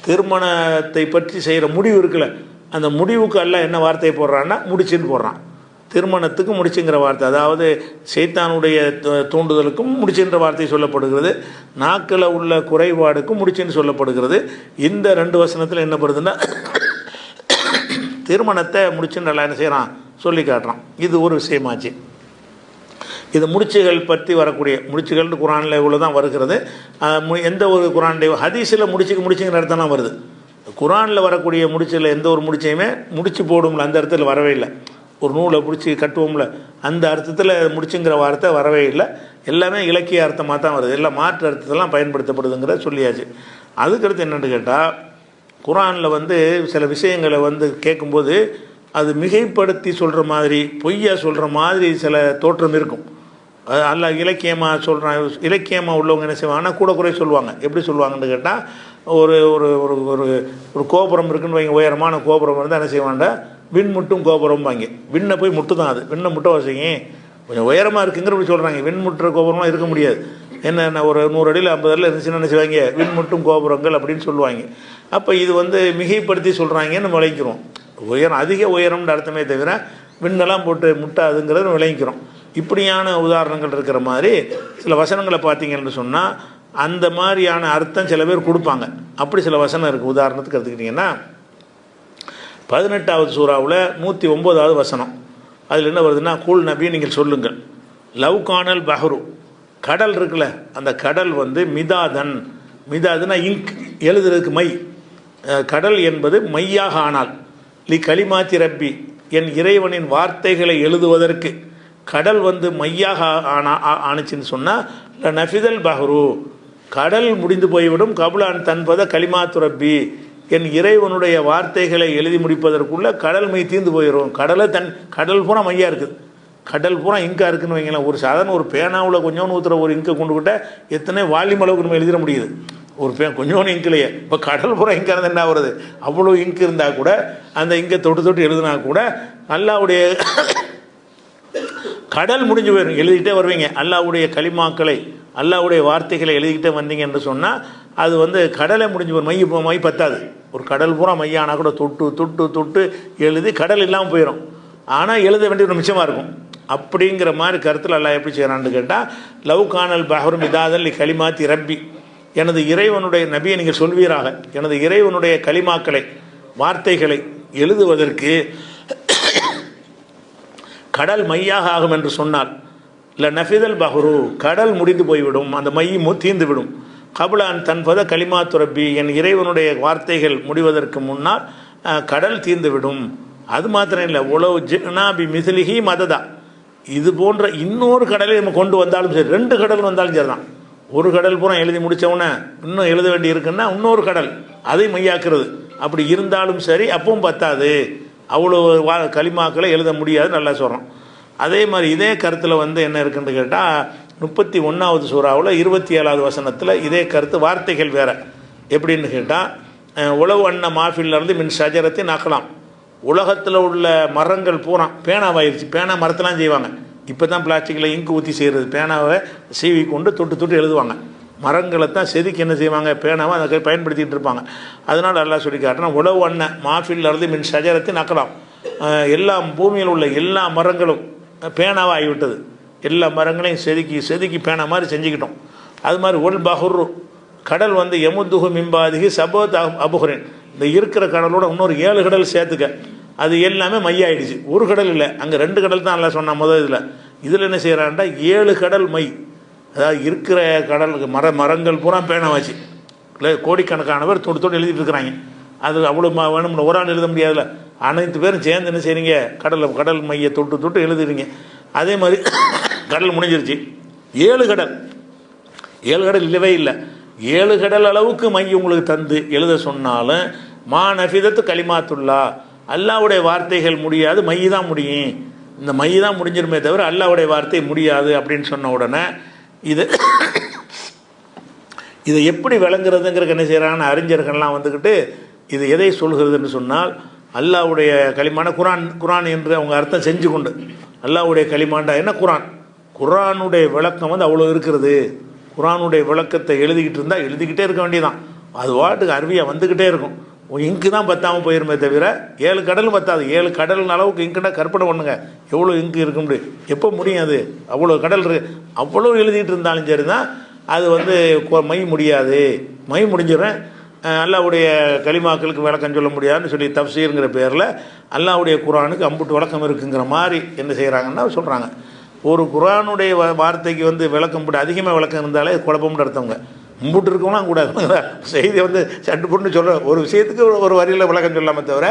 [SPEAKER 1] திருமணத்தை பற்றி செய்கிற முடிவு இருக்குல்ல, அந்த முடிவுக்கு எல்லாம் என்ன வார்த்தையை போடுறான்னா முடிச்சுன்னு போடுறான். திருமணத்துக்கு முடிச்சுங்கிற வார்த்தை, அதாவது சைத்தானுடைய தூண்டுதலுக்கும் முடிச்சுன்ற வார்த்தை சொல்லப்படுகிறது, நாக்கில் உள்ள குறைபாடுக்கும் முடிச்சுன்னு சொல்லப்படுகிறது. இந்த 2 வசனத்தில் என்ன படுதுன்னா திருமணத்தை முடிச்சுன்னு நல்லா என்ன செய்கிறான், சொல்லி காட்டுறான். இது ஒரு விஷயமாச்சு. இது முடிச்சுகள் பற்றி வரக்கூடிய முடிச்சுகள் குரானில் இவ்வளோ தான் வருகிறது. எந்த ஒரு குரானுடைய ஹதீஸில் முடிச்சுங்கிற இடத்துல தான் வருது. குரானில் வரக்கூடிய முடிச்சில் எந்த ஒரு முடிச்சையுமே முடிச்சு போடும்ல அந்த இடத்துல வரவே இல்லை. ஒரு நூலை பிடிச்சி கட்டுவோம்ல அந்த அர்த்தத்தில் முடிச்சுங்கிற வார்த்தை வரவே இல்லை. எல்லாமே இலக்கிய அர்த்தமாக தான் வருது, எல்லாம் மாற்று அர்த்தத்தெல்லாம் பயன்படுத்தப்படுதுங்கிறத சொல்லியாச்சு. அதுக்கடுத்து என்னென்னு கேட்டால், குரானில் வந்து சில விஷயங்களை வந்து கேட்கும்போது அது மிகைப்படுத்தி சொல்கிற மாதிரி, பொய்யா சொல்கிற மாதிரி சில தோற்றம் இருக்கும். அல்ல இலக்கியமாக சொல்கிறான், இலக்கியமாக உள்ளவங்க என்ன செய்வாங்கன்னா கூட குறை சொல்லுவாங்க. எப்படி சொல்லுவாங்கன்னு கேட்டால், ஒரு ஒரு ஒரு ஒரு கோபுரம் இருக்குன்னு வைங்க, உயரமான கோபுரம் வந்து என்ன செய்வாங்க, விண் முட்டும் கோபுரம் வாங்கி, விண்ணை போய் முட்டு தான், அது விண்ணை முட்டை வசிங்க கொஞ்சம் உயரமாக இருக்குங்கிற அப்படி சொல்கிறாங்க. விண் முட்டுற கோபுரமாக இருக்க முடியாது. என்ன ஒரு 100 அடியில் 50 அடியில் இருந்துச்சுன்னு என்ன செய்வாங்க, விண் முட்டும் கோபுரங்கள் அப்படின்னு சொல்லுவாங்க. அப்போ இது வந்து மிகைப்படுத்தி சொல்கிறாங்கன்னு விளங்கிக்கிறோம். உயரம் அதிக உயரம்னு அர்த்தமே தவிர விண்ணெல்லாம் போட்டு முட்டாதுங்கிறது விளங்கிக்கிறோம். இப்படியான உதாரணங்கள் இருக்கிற மாதிரி சில வசனங்களை பார்த்தீங்கன்னு சொன்னால் அந்த மாதிரியான அர்த்தம் சில பேர் கொடுப்பாங்க. அப்படி சில வசனம் இருக்குது. உதாரணத்துக்கு எடுத்துக்கிட்டிங்கன்னா 18வது சூறாவில் 109வது வசனம், அதில் என்ன வருதுன்னா, கூல் நபி நீங்கள் சொல்லுங்கள், லவ் கானல் பஹ்ரு, கடல் இருக்குல்ல, அந்த கடல் வந்து மிதாதுன்னா இங்க், எழுதுறதுக்கு மை, கடல் என்பது மையாக ஆனால், லி கலிமாத்தி ரப்பி, என் இறைவனின் வார்த்தைகளை எழுதுவதற்கு கடல் வந்து மையாக ஆணுச்சுன்னு சொன்னால், நஃபிதல் பஹ்ரு, கடல் முடிந்து போய்விடும், கபுலான் தன்பத கலிமாத்து ரப்பி, என் இறைவனுடைய வார்த்தைகளை எழுதி முடிப்பதற்குள்ள கடல் மை தீர்ந்து போயிடும். கடல் பூரா மையாக இருக்குது, கடல் பூரா இங்காக இருக்குன்னு வைங்களேன். ஒரு சாதாரண ஒரு பேனாவில் கொஞ்சோன்னு ஊற்றுற ஒரு இங்கை கொண்டு விட்டால் எத்தனை வால்யூம் அளவுக்கு நம்ம எழுதிட முடியுது, ஒரு கொஞ்சோன்னு இங்கிலேயே. இப்போ கடல் பூரா இங்காக இருந்தால் என்ன ஆகுறது, அவ்வளோ இங்கு இருந்தால் கூட அந்த இங்கை தொட்டு எழுதினா கூட அல்லாவுடைய கடல் முடிஞ்சு போயிடும். எழுதிக்கிட்டே வருவீங்க அல்லாவுடைய கலிமாக்களை, அல்லாவுடைய வார்த்தைகளை எழுதிக்கிட்டே வந்தீங்க என்று சொன்னால் அது வந்து கடலை முடிஞ்சு போயிடும். மை பத்தாது. ஒரு கடல் பூரா மையானா கூட தொட்டு எழுதி கடல் இல்லாமல் போயிடும். ஆனால் எழுத வேண்டிய ஒரு மிச்சமாக இருக்கும். அப்படிங்கிற மாதிரி கருத்தில் அல்லாஹ் எப்படி செய்கிறான்னு கேட்டால், லவ் கானல் பஹ்ரு மிதாதல் கலிமாத்தி ரப்பி, எனது இறைவனுடைய நபியை நீங்கள் சொல்வீராக, எனது இறைவனுடைய கலிமாக்களை வார்த்தைகளை எழுதுவதற்கு கடல் மையாக ஆகும் என்று சொன்னால், இல்லை நஃபிதல் பஹ்ரு, கடல் முடிந்து போய்விடும், அந்த மை தீர்ந்து விடும். கபுலான் தன்பத கலிமாத்து ரப்பி, என் இறைவனுடைய வார்த்தைகள் முடிவதற்கு முன்னால் கடல் தீர்ந்து விடும். அது மாத்திரம் இல்லை, உளவு ஜினாபி மிசிலிஹி மததா, இது போன்ற இன்னொரு கடலை நம்ம கொண்டு வந்தாலும் சரி, 2 கடல் வந்தாலும் சரி தான். ஒரு கடல் பூரா எழுதி முடித்தவுடனே இன்னும் எழுத வேண்டி இருக்குன்னா இன்னொரு கடல் அதை மையாக்குறது, அப்படி இருந்தாலும் சரி அப்பவும் பத்தாது, அவ்வளோ கலிமாக்களை எழுத முடியாது, நல்லா சொல்கிறோம். அதே மாதிரி இதே கருத்தில் வந்து என்ன இருக்குன்னு கேட்டால், 31வது சூறாவில் 27வது வசனத்தில் இதே கருத்து, வார்த்தைகள் வேறு. எப்படின்னு கேட்டால், உளவு அண்ண மாஃபிலிருந்து மின் சஜரத்தை நாக்கலாம், உலகத்தில் உள்ள மரங்கள் பூரா பேனாவாயிருச்சு. பேனா மரத்தெல்லாம் செய்வாங்க, இப்போ தான் பிளாஸ்டிக்கில் இங்கு ஊற்றி செய்கிறது. பேனாவை சீவி கொண்டு தொட்டு எழுதுவாங்க. மரங்களை தான் செதுக்கி என்ன செய்வாங்க, பேனாவை அதை பயன்படுத்திகிட்டு இருப்பாங்க. அதனால் எல்லாம் சொல்லி காட்டுறேன், உளவு அண்ண மாஃபிலிருந்து மின் சஜரத்தை நக்கலாம், எல்லா பூமியில் உள்ள எல்லா மரங்களும் பேனாவாக ஆகிவிட்டது. எல்லா மரங்களையும் செதுக்கி பேனா மாதிரி செஞ்சுக்கிட்டோம். அது மாதிரி ஒல் பஹுரு, கடல் வந்து எமுத்துகு மிம்பாதிகி சபோத் அபுஹரின், இந்த இருக்கிற கடலோட இன்னொரு 7 கடல் சேர்த்துக்க, அது எல்லாமே மையாயிடுச்சு. ஒரு கடல் இல்லை, அங்கே 2 கடல் தான் எல்லாம் சொன்ன முதல் இதில் என்ன செய்கிறான்டா 7 கடல் மை. அதாவது இருக்கிற கடலுக்கு மரங்கள் பூரா பேனாவாச்சு. இல்லை, கோடிக்கணக்கானவர் தொட்டு எழுதிட்டு இருக்கிறாங்க. அது அவ்வளோ வேணும்னு ஒரு ஆள் எழுத முடியாதுல்ல, அனைத்து பேரும் சேர்ந்து என்ன செய்கிறீங்க, கடல் மையை தொட்டு எழுதுறீங்க. அதே மாதிரி கடல் முடிஞ்சிருச்சு. 7 கடல் இல்லவே இல்லை. 7 கடல் அளவுக்கு மை உங்களுக்கு தந்து எழுத சொன்னாலும் மா நஃபிதத்து கலிமாத்துல்லா, அல்லாஹ்வுடைய வார்த்தைகள் முடியாது, மை தான் முடியும். இந்த மை தான் முடிஞ்சிருமே தவிர அல்லாஹ்வுடைய வார்த்தை முடியாது அப்படின்னு சொன்ன உடனே இதை எப்படி விளங்குறதுங்கிறதுக்கு என்ன செய்கிறாங்கன்னு அறிஞர்கள்லாம் வந்துக்கிட்டு இது எதை சொல்கிறதுன்னு சொன்னால் அல்லாஹ்வுடைய கலிமான குரான் என்று அவங்க அர்த்தம் செஞ்சு கொண்டு அல்லாஹ்வுடைய கலிமாண்டா என்ன குரானுடைய விளக்கம் வந்து அவ்வளோ இருக்கிறது. குரானுடைய விளக்கத்தை எழுதிக்கிட்டு இருந்தால் எழுதிக்கிட்டே இருக்க வேண்டியதான். அது வாட்டுக்கு அருவியாக வந்துக்கிட்டே இருக்கும். இங்கு தான் பத்தாமல் போயிருமே தவிர 7 கடலும் பத்தாது. 7 கடல் அளவுக்கு இங்குன்னா கற்பனை பண்ணுங்க எவ்வளோ இங்கு இருக்க முடியும், எப்போ முடியும்? அது அவ்வளோ கடல் இருக்கு. அவ்வளோ எழுதிட்டு இருந்தாலும் சரி தான் அது வந்து மை முடியாது. மை முடிஞ்சிடும். அல்லாஹ்வுடைய கலிமாக்களுக்கு விளக்கம் சொல்ல முடியாதுன்னு சொல்லி தஃப்சீருங்கிற பேரில் அல்லாஹ்வுடைய குரானுக்கு அம்புட்டு விளக்கம் இருக்குங்கிற மாதிரி என்ன செய்கிறாங்கன்னா சொல்கிறாங்க. ஒரு குரானுடைய வார்த்தைக்கு வந்து விளக்கம் போட்டு அதிகமாக விளக்கம் இருந்தாலே குழப்பம்னு அர்த்தவங்க. மும்பிட்டு இருக்கவங்களாம் கூடாது. செய்தி வந்து சட்டு போட்டுன்னு சொல்கிற ஒரு விஷயத்துக்கு ஒரு வரியில் விளக்கம் சொல்லாமல் தவிர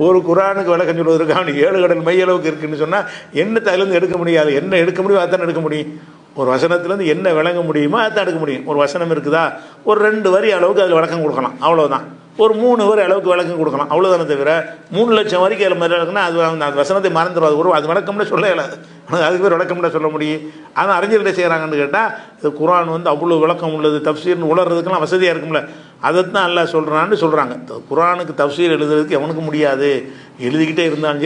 [SPEAKER 1] ஒரு குரானுக்கு விளக்கம் சொல்வதற்கு அவனுக்கு 7 கடல் மை அளவுக்கு இருக்குன்னு சொன்னால் என்ன அதிலேருந்து எடுக்க முடியாது. என்ன எடுக்க முடியும் அதான் எடுக்க முடியும். ஒரு வசனத்துலேருந்து என்ன விளங்க முடியுமோ அதான் எடுக்க முடியும். ஒரு வசனம் இருக்குதா, ஒரு 2 வரி அளவுக்கு அதில் விளக்கம் கொடுக்கலாம், அவ்வளோதான். ஒரு 3 வரி அளவுக்கு விளக்கம் கொடுக்கலாம், அவ்வளோதானே தவிர 3 லட்சம் வரைக்கும் அதில் மாதிரி விளக்குன்னா அது அந்த வசனத்தை மறந்துடுவாது. ஒரு அது விளக்கம்னு சொல்ல இயலாது. அதுக்கு பேர் விளக்கம்னா சொல்ல முடியும். ஆனால் அறிஞர்கிட்ட செய்கிறாங்கன்னு கேட்டால் இது குரான் வந்து அவ்வளோ விளக்கம் உள்ளது, தஃப்சீர்னு உளறதுக்கெல்லாம் வசதியாக இருக்கும்ல, அதைத்தான் அல்லாஹ் சொல்கிறான்னு சொல்கிறாங்க. குரானுக்கு தஃப்சீர் எழுதுறதுக்கு எவனுக்கு முடியாது. எழுதிக்கிட்டே இருந்தாலும்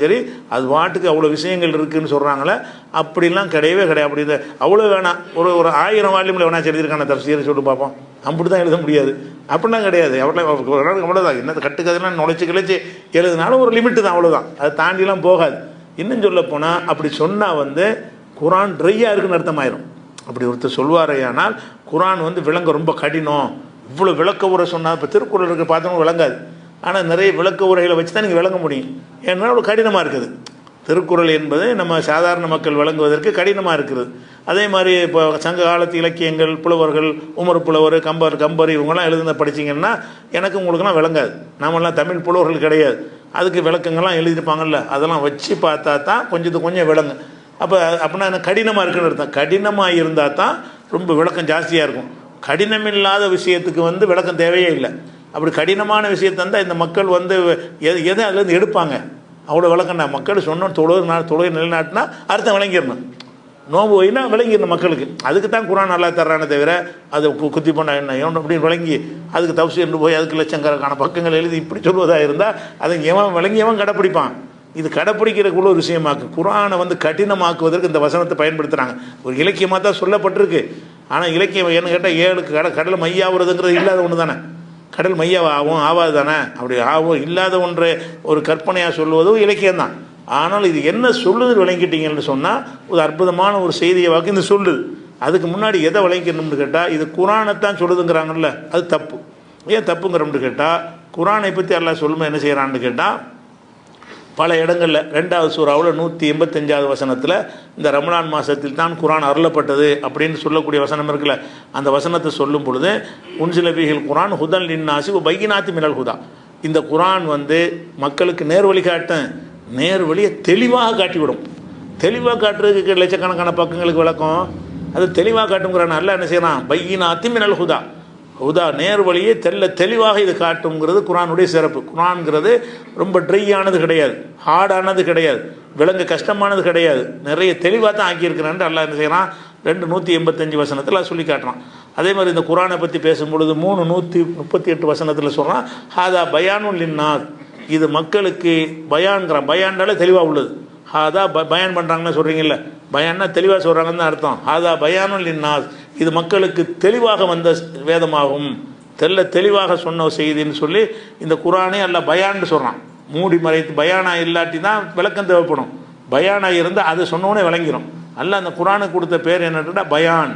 [SPEAKER 1] சரி அது வாட்டுக்கு அவ்வளோ விஷயங்கள் இருக்குதுன்னு சொல்கிறாங்களே, அப்படிலாம் கிடையவே கிடையாது. அப்படி இல்லை, அவ்வளோ வேணாம். ஒரு 1000 வால்யூமில் வேணா எழுதியிருக்கான தஃப்சீர்னு சொல்லிட்டு பார்ப்போம், அப்படி தான் எழுத முடியாது. அப்படிலாம் கிடையாது. அவ்வளோதான். என்ன கட்டுக்கதெல்லாம் நுழைச்சி கிழிச்சி எழுதுனாலும் ஒரு லிமிட்டு தான், அவ்வளோதான். அதை தாண்டிலாம் போகாது. இன்னும் சொல்ல போனால் அப்படி சொன்னால் வந்து குரான் ட்ரையாக இருக்குன்னு அர்த்தமாயிரும். அப்படி ஒருத்தர் சொல்வாரையானால் குரான் வந்து விளங்க ரொம்ப கடினம், இவ்வளோ விளக்க உரை சொன்னால் இப்போ திருக்குறள் இருக்க பார்த்தவங்க விளங்காது. ஆனால் நிறைய விளக்க உரைகளை வச்சு தான் நீங்கள் விளங்க முடியும். ஏன்னா அவ்வளோ கடினமாக இருக்குது. திருக்குறள் என்பது நம்ம சாதாரண மக்கள் விளங்குவதற்கு கடினமாக இருக்குது. அதே மாதிரி இப்போ சங்க காலத்து இலக்கியங்கள் புலவர்கள், உமர் புலவர், கம்பர் இவங்கெல்லாம் எழுதுன படிச்சிங்கன்னா எனக்கு உங்களுக்குலாம் விளங்காது. நாமெல்லாம் தமிழ் புலவர்கள் கிடையாது. அதுக்கு விளக்கங்கள்லாம் எழுதியிருப்பாங்கல்ல, அதெல்லாம் வச்சு பார்த்தா தான் கொஞ்சம் விளங்கும். அப்படின்னா என்ன கடினமாக இருக்குன்னு அர்த்தம். கடினமாக இருந்தால் தான் ரொம்ப விளக்கம் ஜாஸ்தியாக இருக்கும். கடினமில்லாத விஷயத்துக்கு வந்து விளக்கம் தேவையே இல்லை. அப்படி கடினமான விஷயத்தை இருந்தால் இந்த மக்கள் வந்து எதை அதுலேருந்து எடுப்பாங்க? அவ்வளோ விளக்கண்டா. மக்கள் சொன்னோம் தொழுகை நிலைநாட்டினா அர்த்தம் விளங்கிடணும். நோம்பு வைனா விளங்கிடணும் மக்களுக்கு. அதுக்கு தான் குரான் நல்லா தர்றானே தவிர அதை குத்தி பண்ண என்ன அப்படின்னு விளங்கி அதுக்கு தஃப்சீர் போய் அதுக்கு லட்சக்கணக்கான பக்கங்கள் எழுதி இப்படி சொல்வதாக இருந்தால் அதை விளங்கியவன் கடைப்பிடிப்பான். இது கடைப்பிடிக்கிறதுக்குள்ள ஒரு விஷயமாக்கு. குரானை வந்து கடினமாக்குவதற்கு இந்த வசனத்தை பயன்படுத்துகிறாங்க. ஒரு இலக்கியமாக தான் சொல்லப்பட்டிருக்கு. ஆனால் இலக்கியம் என்ன கேட்டால் 7 கடல் மையாகிறதுங்கிறது இல்லாத ஒன்று தானே. கடல் மையாவும் ஆகாது தானே. அப்படி ஆகும் இல்லாத ஒன்றை ஒரு கற்பனையாக சொல்வதும் இலக்கியம்தான். ஆனால் இது என்ன சொல்லுது விளங்கிட்டீங்கன்னு சொன்னால் ஒரு அற்புதமான ஒரு செய்தியை வாக்கு இந்த சொல்லுது. அதுக்கு முன்னாடி எதை விளங்கிக்கணும்னு கேட்டால் இது குரானைத்தான் சொல்லுதுங்கிறாங்கல்ல, அது தப்பு. ஏன் தப்புங்கிறோம்னு கேட்டால் குரானை பற்றி அல்லாஹ் சொல்லுமா என்ன செய்கிறான்னு கேட்டால் பல இடங்களில் 2வது சூறாவில் 185வது வசனத்தில் இந்த ரமலான் மாதத்தில் தான் குரான் அருளப்பட்டது அப்படின்னு சொல்லக்கூடிய வசனம் இருக்குல்ல, அந்த வசனத்தை சொல்லும் பொழுது உன்சில பீஹில் குரான் ஹுதன் லின்னாசி பையினாத்தி மினல் ஹுதா, இந்த குரான் வந்து மக்களுக்கு நேர்வழி காட்டும், நேர்வழியை தெளிவாக காட்டிவிடும். தெளிவாக காட்டுறதுக்கு லட்சக்கணக்கான பக்கங்களுக்கு விளக்கம் அது தெளிவாக காட்டுங்கிறான். அல்ல என்ன செய்யறான், பையினாத்தி மினல் ஹுதா, ஹுதா நேர்வழியை தெளிவாக இது காட்டுங்கிறது குரானுடைய சிறப்பு. குரான்ங்கிறது ரொம்ப ட்ரையானது கிடையாது, ஹார்டானது கிடையாது, விளங்க கஷ்டமானது கிடையாது, நிறைய தெளிவாக தான் ஆக்கியிருக்கிறான். அல்லாஹ் என்ன செய்யறான் 185 வசனத்தில் சொல்லி காட்டுறான். அதே மாதிரி இந்த குரானை பற்றி பேசும்பொழுது 138 வசனத்தில் சொல்கிறான் ஹாதா பயானுல் லின்னாஸ், இது மக்களுக்கு பயான்கிறான். பயான்றாலே தெளிவாக உள்ளது. ஹாதா பயான் பண்ணுறாங்கன்னு சொல்கிறீங்கல்ல, பயான்னா தெளிவாக சொல்கிறாங்கன்னு தான் அர்த்தம். ஹாதா பயானுல் லின்னாஸ், இது மக்களுக்கு தெளிவாக வந்த வேதமாகும், தெளிவாக சொன்ன செய்தின்னு சொல்லி இந்த குரானே அல்லாஹ் பயான்னு சொல்கிறான். மூடி மறைத்து பயானா இல்லாட்டி தான் விளக்கம் தேவைப்படும். பயானா இருந்தால் அதை சொன்னோன்னே விளங்கிடும். அல்லாஹ் அந்த குரானுக்கு கொடுத்த பேர் என்னன்னா பயான்,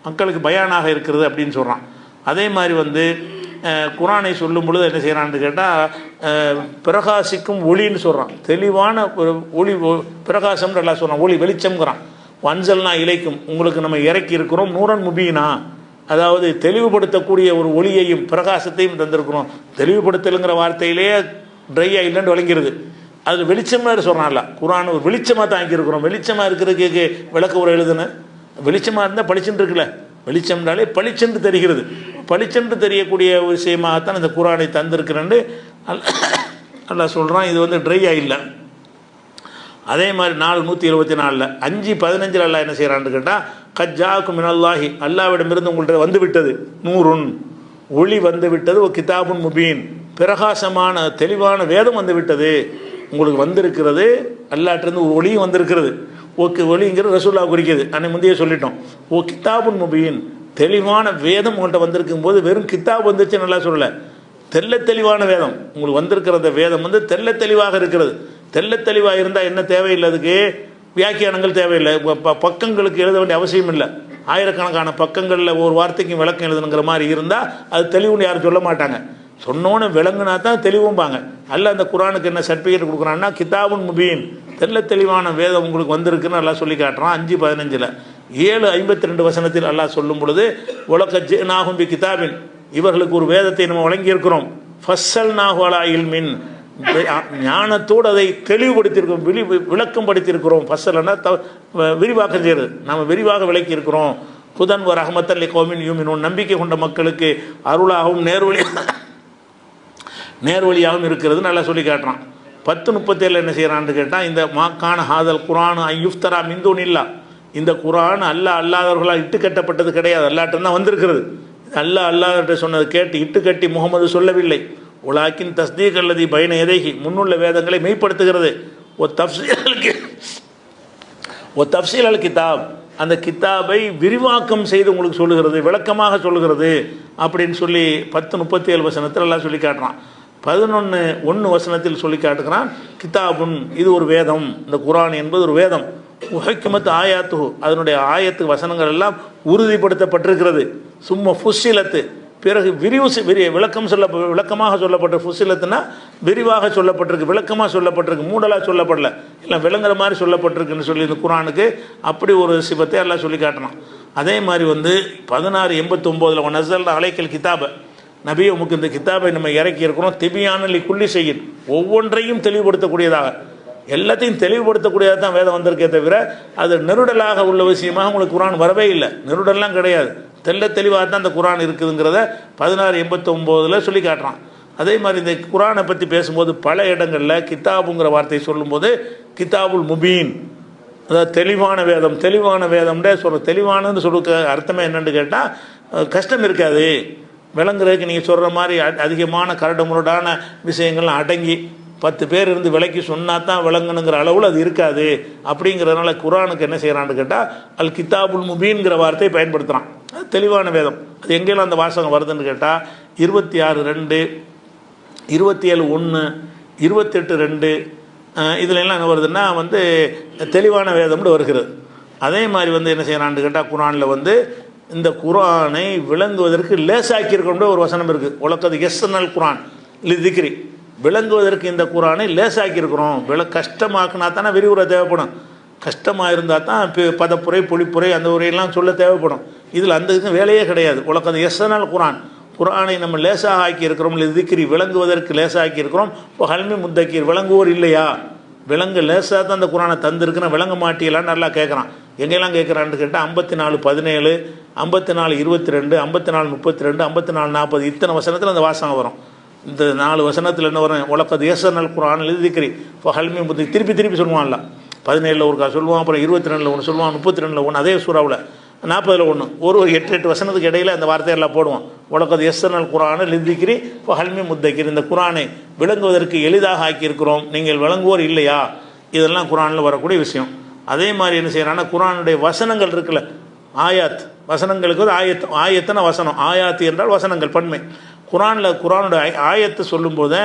[SPEAKER 1] மக்களுக்கு பயானாக இருக்கிறது அப்படின்னு சொல்கிறான். அதே மாதிரி வந்து குரானை சொல்லும் பொழுது என்ன செய்கிறான்னு கேட்டால் பிரகாசிக்கும் ஒளின்னு சொல்கிறான். தெளிவான ஒரு ஒளி பிரகாசம்னு எல்லாம் சொல்கிறான். ஒளி வெளிச்சம்ங்கிறான். வன்சல்னா இலைக்கும், உங்களுக்கு நம்ம இறக்கி இருக்கிறோம் நூறன் முபீனா, அதாவது தெளிவுபடுத்தக்கூடிய ஒரு ஒளியையும் பிரகாசத்தையும் தந்திருக்கிறோம். தெளிவுபடுத்தலுங்கிற வார்த்தையிலேயே ட்ரையாக இல்லைன்னு விளங்கிறது. அது வெளிச்சமாக சொல்கிறான்ல, குரான் ஒரு வெளிச்சமாக தான் ஆக்கியிருக்கிறோம். வெளிச்சமாக இருக்கிறதுக்கு விளக்க உரை எழுதுன்னு வெளிச்சமாக இருந்தால் படிச்சுட்டு இருக்குல்ல, வெளிச்சம்னாலே பளிச்சென்று தெரிகிறது. பளிச்சென்று தெரியக்கூடிய விஷயமாகத்தான் இந்த குர்ஆனை தந்திருக்கிறேன்னு அல்லாஹ் சொல்கிறான். இது வந்து ட்ரை ஆகில்லை. அதே மாதிரி 474 5:15 அல்லாஹ் என்ன செய்கிறான்னு கேட்டால், கஜ்ஜாக்கும் மினல்லாஹி, அல்லாஹ்விடமிருந்து உங்கள்கிட்ட வந்து விட்டது, நூறுன் ஒளி வந்து விட்டது, ஒரு கிதாபுன் முபீன் பிரகாசமான தெளிவான வேதம் வந்து விட்டது, உங்களுக்கு வந்திருக்கிறது. அல்லாஹ்ட்டிருந்து ஒரு ஒளியும் வந்திருக்கிறது. ஓகே, ஒளிங்கிறது ரசூலுல்லாஹ் குறிக்கிறது. அன்னைக்கு முந்தைய சொல்லிட்டோம். ஓ கிதாபுன் முபீன், தெளிவான வேதம் உங்கள்கிட்ட வந்திருக்கும் போது வெறும் கிதாப் வந்துச்சு நல்லா சொல்லலை, தெல்ல தெளிவான வேதம் உங்களுக்கு வந்திருக்கிற அந்த வேதம் வந்து தெல்ல தெளிவாக இருக்கிறது. தெல்ல தெளிவாக இருந்தால் என்ன தேவையில்லை, அதுக்கு வியாக்கியானங்கள் தேவையில்லை, பக்கங்களுக்கு எழுத வேண்டிய அவசியம் இல்லை. ஆயிரக்கணக்கான பக்கங்களில் ஒரு வார்த்தைக்கு விளக்கம் எழுதணுங்கிற மாதிரி இருந்தால் அது தெளிவுன்னு யாரும் சொல்ல மாட்டாங்க. சொன்னோன்னு விளங்குனா தான் தெளிவும்பாங்க. அல்ல அந்த குர்ஆனுக்கு என்ன சர்டிஃபிகேட் கொடுக்குறான்னா, கிதாபுன் முபீன், தெல்ல தெளிவான வேதம் உங்களுக்கு வந்திருக்குன்னு அல்லாஹ் சொல்லி காட்டுறான். 5:15 7:52 அல்லாஹ் சொல்லும் பொழுது, வலகஜ்ஜனாஹும் பி கிதாபின், இவர்களுக்கு ஒரு வேதத்தை நம்ம வழங்கியிருக்கிறோம், ஃபஸ்ஸல்நாஹு அலா இல்மின், ஞானத்தோடு அதை தெளிவுபடுத்தியிருக்கிறோம், விளக்கம் படுத்தியிருக்கிறோம். ஃபஸ்ஸல்னா விரிவாக்கம் செய்கிறது, நாம் விரிவாக விளக்கி இருக்கிறோம். ஹுதன் வ ரஹ்மத்தல் லிகௌமின் யுமினூன், நம்பிக்கை கொண்ட மக்களுக்கு அருளாகவும் நேர்வழியாகவும் இருக்கிறது நல்லா சொல்லி காட்டுறான். 10:37 என்ன செய்கிறான்னு கேட்டால், இந்த மாக்கான ஹாதல் குர்ஆன் ஐயுஃப்தரா மின் தூனில்லா, இந்த குர்ஆன் அல்லாஹ் அல்லாதவர்களால் இட்டு கட்டப்பட்டது கிடையாது, அல்லாஹ்ட்ட தான் வந்திருக்கிறது. அல்லாஹ் அல்லாஹ்ட்ட சொன்னது கேட்டு இட்டு கட்டி முகமது சொல்லவில்லை. உலாக்கின் தஸ்தீக் அல்லதி பைன எதைகி, முன்னுள்ள வேதங்களை மெய்ப்படுத்துகிறது. ஓ தஃப்சீல் அல் கிதாப், அந்த கிதாபை விரிவாக்கம் செய்து உங்களுக்கு சொல்லுகிறது, விளக்கமாக சொல்லுகிறது அப்படின்னு சொல்லி 10:37 எல்லாம் சொல்லி காட்டுறான். 11:1 சொல்லி காட்டுகிறான், கிதாபுன், இது ஒரு வேதம், இந்த குர்ஆன் என்பது ஒரு வேதம். உஹக்கிமத் ஆயாத்து, அதனுடைய ஆயத்து வசனங்கள் எல்லாம் உறுதிப்படுத்தப்பட்டிருக்கிறது. சும்மா ஃபுஸ்ஸிலத்து, பிறகு விளக்கமாக சொல்லப்பட்ட, ஃபுஸ்ஸிலத்துனா விரிவாக சொல்லப்பட்டிருக்கு, விளக்கமாக சொல்லப்பட்டிருக்கு, மூடலாக சொல்லப்படல, இல்லை விளங்குற மாதிரி சொல்லப்பட்டிருக்குன்னு சொல்லி இந்த குர்ஆனுக்கு அப்படி ஒரு சிபத்தை எல்லாம் சொல்லி காட்டணும். அதே மாதிரி வந்து 16:89 நஸல் அலைக்கல் கிதாபை, நபி உமக்கு இந்த கிதாபை நம்ம இறக்கி இருக்கிறோம், திபியானலி குல்லி செய்யின், ஒவ்வொன்றையும் தெளிவுபடுத்தக்கூடியதாக, எல்லாத்தையும் தெளிவுபடுத்தக்கூடியதாக தான் வேதம் வந்திருக்கே தவிர அது நெருடலாக உள்ள விஷயமாக உங்களுக்கு குர்ஆன் வரவே இல்லை. நெருடலாம் கிடையாது, தெல்ல தெளிவாக தான் அந்த குர்ஆன் இருக்குதுங்கிறத 16:89 சொல்லி காட்டுறான். அதே மாதிரி இந்த குர்ஆனை பற்றி பேசும்போது பல இடங்களில் கிதாபுங்கிற வார்த்தையை சொல்லும்போது கிதாபுல் முபீன், அதாவது தெளிவான வேதம், தெளிவான வேதம்ன்றே சொல்கிற, தெளிவானன்னு சொல்லுற அர்த்தமே என்னென்னு கேட்டால், கஷ்டம் இருக்காது விளங்குறதுக்கு. நீங்கள் சொல்கிற மாதிரி அதிகமான கரடு முரடான விஷயங்கள்லாம் அடங்கி 10 பேர் இருந்து விளக்கி சொன்னால் தான் விளங்கணுங்கிற அளவில் அது இருக்காது. அப்படிங்கிறதுனால குர்ஆனுக்கு என்ன செய்கிறான்னு கேட்டால், அல் கிதாபுல் முபீன்கிற வார்த்தையை பயன்படுத்துகிறான். அது தெளிவான வேதம். அது எங்கெல்லாம் அந்த வாசகம் வருதுன்னு கேட்டால் 26:2, 27:1, 28:2 இதில் எல்லாம் என்ன வருதுன்னா வந்து தெளிவான வேதம்னு வருகிறது. அதே மாதிரி வந்து என்ன செய்கிறான்னு கேட்டால், குர்ஆனில் வந்து இந்த குர்ஆனை விளங்குவதற்கு லேசாக்கியிருக்கிற ஒரு வசனம் இருக்குது. உலகது யஸ்ஸனல் குர்ஆன் லிதிக்ரி, விளங்குவதற்கு இந்த குர்ஆனை லேசாக்கியிருக்கிறோம். கஷ்டமாக்குனா தானே விரிவுரை தேவைப்படும், கஷ்டமாக இருந்தால் தான் பதப்புரை பொழிப்புரை அந்த உரையெல்லாம் சொல்ல தேவைப்படும். இதில் அந்த இதுக்கு வேலையே கிடையாது. உலகது யஸ்ஸனல் குர்ஆன், குர்ஆனை நம்ம லேசாக ஆக்கி இருக்கிறோம், லிதிக்ரி விளங்குவதற்கு லேசாக்கி இருக்கிறோம். இப்போ ஹல்மி முத்தக்கீர், விளங்குவோர் இல்லையா, விளங்கு லேசாக தான் அந்த குர்ஆனை தந்திருக்குன்னு விளங்க மாட்டீங்களான்னு நல்லா கேட்குறான். எங்கெல்லாம் கேட்குறான்னு கேட்டால் 54:17, 54:22, 54:32, 54:40 இத்தனை வசனத்தில் அந்த வாசகம் வரும். இந்த 4 வசனத்தில் என்ன வரும், உலகது யஸ்ஸனல் குர்ஆன் லிதிக்ரி இப்போ ஹல்மி முத்தி, திருப்பி சொல்லுவான்ல. 17 ஒருக்கா சொல்லுவான், அப்புறம் 22 ஒன்று சொல்லுவான், 32 ஒன்று, அதே சூறாவில் 40 ஒன்று, ஒரு 8 வசனத்துக்கு இடையில் அந்த வார்த்தையெல்லாம் போடுவான். உலகது யஸ்ஸனல் குர்ஆன் லிதிக்ரி இப்போ ஹல்மி முத்தக்கீர், இந்த குர்ஆனை விளங்குவதற்கு எளிதாக ஆக்கியிருக்கிறோம், நீங்கள் விளங்குவோர் இல்லையா, இதெல்லாம் குர்ஆனில் வரக்கூடிய விஷயம். அதே மாதிரி என்ன செய்யறாங்கன்னா, குர்ஆனுடைய வசனங்கள் இருக்குல்ல, ஆயாத், வசனங்களுக்கு வந்து ஆயத்துனா வசனம், ஆயாத்து என்றால் வசனங்கள் பன்மை. குர்ஆனுடைய ஆயத்தை சொல்லும்போது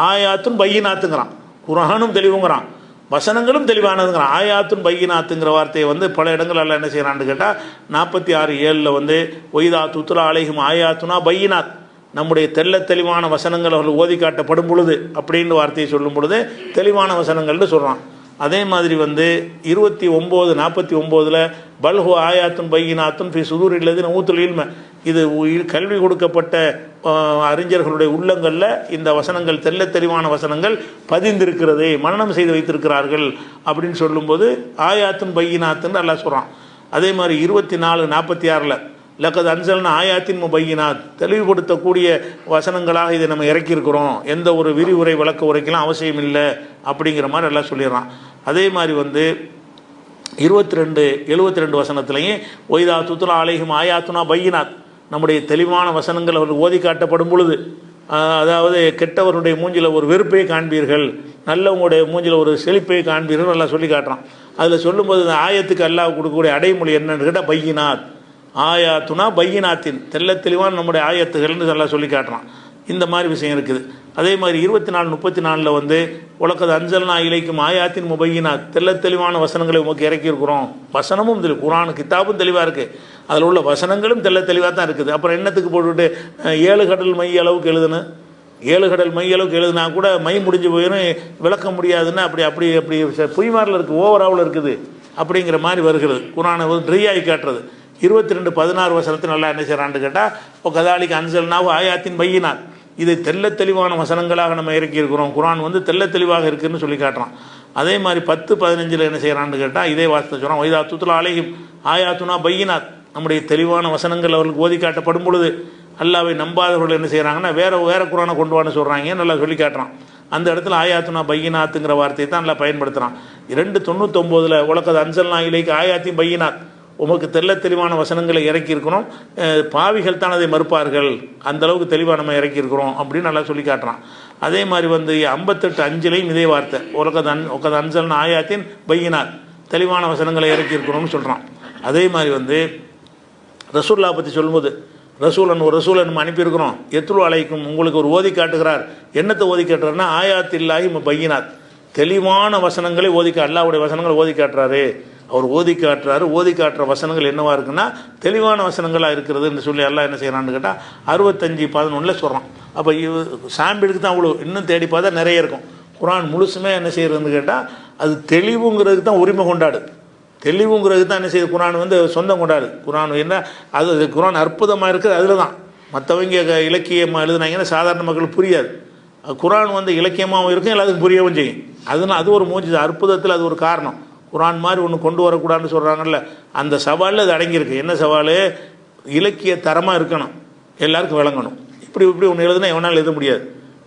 [SPEAKER 1] ஆயாத்துன் பையினாத்துங்கிறான், குர்ஆனும் தெளிவுங்கிறான், வசனங்களும் தெளிவானதுங்கிறான். ஆயாத்துன் பையினாத்துங்கிற வார்த்தையை வந்து பல இடங்கள் எல்லாம் என்ன செய்யறான்னு கேட்டால் 46:7 வந்து ஒய்தா துத்லா அலைஹிம் ஆயாத்துனா பையினாத், நம்முடைய தெளிவான வசனங்கள் அவர்கள் ஓதி காட்டப்படும் பொழுது அப்படின்னு வார்த்தையை சொல்லும் பொழுது தெளிவான வசனங்கள்னு சொல்கிறான். அதே மாதிரி வந்து 29:49 பல்ஹு ஆயாத்துன் பையினாத்துன் ஃபி சுதூர் இல்லது ஊத்துல் இல்ம, இது கல்வி கொடுக்கப்பட்ட அறிஞர்களுடைய உள்ளங்களில் இந்த வசனங்கள் தெளிவான வசனங்கள் பதிந்திருக்கிறது, மனனம் செய்து வைத்திருக்கிறார்கள் அப்படின்னு சொல்லும்போது ஆயாத்துன் பையினாத்துன்னு அல்லாஹ் சொல்கிறான். அதே மாதிரி 24:46 லக்கது அன்சல்னா ஆயாத்தின் முபையினாத், தெளிவுபடுத்தக்கூடிய வசனங்களாக இதை நம்ம இறக்கியிருக்கிறோம், எந்த ஒரு விரிவுரை விளக்க உரைக்கெல்லாம் அவசியம் இல்லை அப்படிங்கிற மாதிரி எல்லாம் சொல்லிடுறான். அதே மாதிரி வந்து 72 வசனத்துலையும் ஒய்தா துத்துலா அலைஹிம் ஆயாத்துனா பையினாத், நம்முடைய தெளிவான வசனங்கள் அவர்கள் ஓதி காட்டப்படும் பொழுது, அதாவது கெட்டவருடைய மூஞ்சில் ஒரு வெறுப்பை காண்பீர்கள், நல்லவங்களுடைய மூஞ்சில் ஒரு செழிப்பை காண்பீர்கள் நல்லா சொல்லி காட்டுறான். அதில் சொல்லும்போது இந்த ஆயத்துக்கு அல்லாஹ் கொடுக்கக்கூடிய அடைமொழி என்னன்னு கேட்டால் பையினாத், ஆயாத்துனா பையினாத்தின், தெளிவான நம்முடைய ஆயத்துகள்னு நல்லா சொல்லி காட்டுறான். இந்த மாதிரி விஷயம் இருக்குது. அதே மாதிரி 24-34 வந்து உலகது அஞ்சல்னா இலைக்கும் ஆயாத்தின் முபையினாத், தெளிவான வசனங்களை உமக்கு இறக்கியிருக்கிறோம். வசனமும் குரான் கிதாபும் தெளிவாக இருக்குது, அதில் உள்ள வசனங்களும் தெளிவாக தான் இருக்குது. அப்புறம் என்னத்துக்கு போட்டுவிட்டு 7 கடல் மை அளவுக்கு எழுதுன்னு, 7 கடல் மை அளவுக்கு எழுதுனா கூட மை முடிஞ்சு போயிடும், விளக்க முடியாதுன்னு அப்படி அப்படி அப்படி பொய்மாரில் இருக்குது, ஓவராவில் இருக்குது அப்படிங்கிற மாதிரி வருகிறது. குரானை வந்து ட்ரையாகி காட்டுறது. 22-16 வசனத்தை நல்லா என்ன செய்கிறான்னு கேட்டால் இப்போ கதாலிக்கு அன்சல்னாவும் ஆயாத்தின் பையினாத், இதை தெளிவான வசனங்களாக நம்ம இறக்கியிருக்கிறோம், குரான் வந்து தெளிவாக இருக்குதுன்னு சொல்லி காட்டுறான். அதே மாதிரி 10-15 என்ன செய்கிறான்னு கேட்டால் இதே வார்த்தை சொல்கிறான், ஒய்தா துத்துலா அலைஹிம் ஆயாத்துனா பையினாத், நம்முடைய தெளிவான வசனங்கள் அவர்களுக்கு ஓதி காட்டப்படும் பொழுது அல்லாவை நம்பாதவர்கள் என்ன செய்கிறாங்கன்னா வேற குரானை கொண்டு வான்னு சொல்கிறாங்க, நல்லா சொல்லி காட்டுறான். அந்த இடத்துல ஆயாத்துனா பையினாத்துங்கிற வார்த்தையை தான் நல்லா பயன்படுத்துகிறான். 2:99 உலகது அன்சல்னா இலைக்கு ஆயாத்தின் பையினாத், உமக்கு தெளிவான வசனங்களை இறக்கியிருக்கிறோம், பாவிகள் தான் அதை மறுப்பார்கள், அந்தளவுக்கு தெளிவாக நம்ம இறக்கியிருக்கிறோம் அப்படின்னு நல்லா சொல்லி காட்டுறான். அதே மாதிரி வந்து 58:5 இதே வார்த்தை உலகது அன்சல்னா ஆயாத்தின் பையினாத், தெளிவான வசனங்களை இறக்கியிருக்கிறோம்னு சொல்கிறான். அதே மாதிரி வந்து ரசூல்லா பற்றி சொல்லும்போது ரசூலன் அனுப்பியிருக்கிறோம், எத்ரு அலைக்கும், உங்களுக்கு ஒரு ஓதி காட்டுகிறார். என்னத்தை ஓதி காட்டுறாருன்னா ஆயாத்தில்லாஹி பையினாத், தெளிவான வசனங்களை அல்லாஹ்வுடைய வசனங்களை ஓதி காட்டுறாரு. அவர் ஓதி காட்டுற வசனங்கள் என்னவா இருக்குன்னா தெளிவான வசனங்களாக இருக்கிறதுன்னு சொல்லி அல்லாஹ் என்ன செய்கிறான்னு கேட்டால் 65:11 சொல்கிறான். அப்போ சாம்பிளுக்கு தான் அவ்வளோ, இன்னும் தேடி பார்த்தா நிறைய இருக்கும். குரான் முழுசுமே என்ன செய்கிறதுன்னு கேட்டால் அது தெளிவுங்கிறதுக்கு தான் உரிமை கொண்டாடு, தெளிவுங்கிறதுக்கு தான் என்ன செய்யுது குரான் வந்து சொந்தம் கொண்டாடு. குரான் என்ன அது குரான் அற்புதமாக இருக்குது, அதில் தான் மற்றவங்க இலக்கியமாக எழுதுனாங்கன்னா சாதாரண மக்களுக்கு புரியாது. குரான் வந்து இலக்கியமாகவும் இருக்கும், எல்லாத்துக்கும் புரியவும் செய்யும். அது ஒரு மூஞ்சி அற்புதத்தில் அது ஒரு காரணம். குரான் மாதிரி ஒன்று கொண்டு வரக்கூடாதுன்னு சொல்கிறாங்கல்ல, அந்த சவாலில் அது அடங்கியிருக்கு. என்ன சவால்? இலக்கிய தரமாக இருக்கணும், எல்லாருக்கும் விளங்கணும். இப்படி ஒன்று எழுதுனா எவனால் எழுத முடியாது.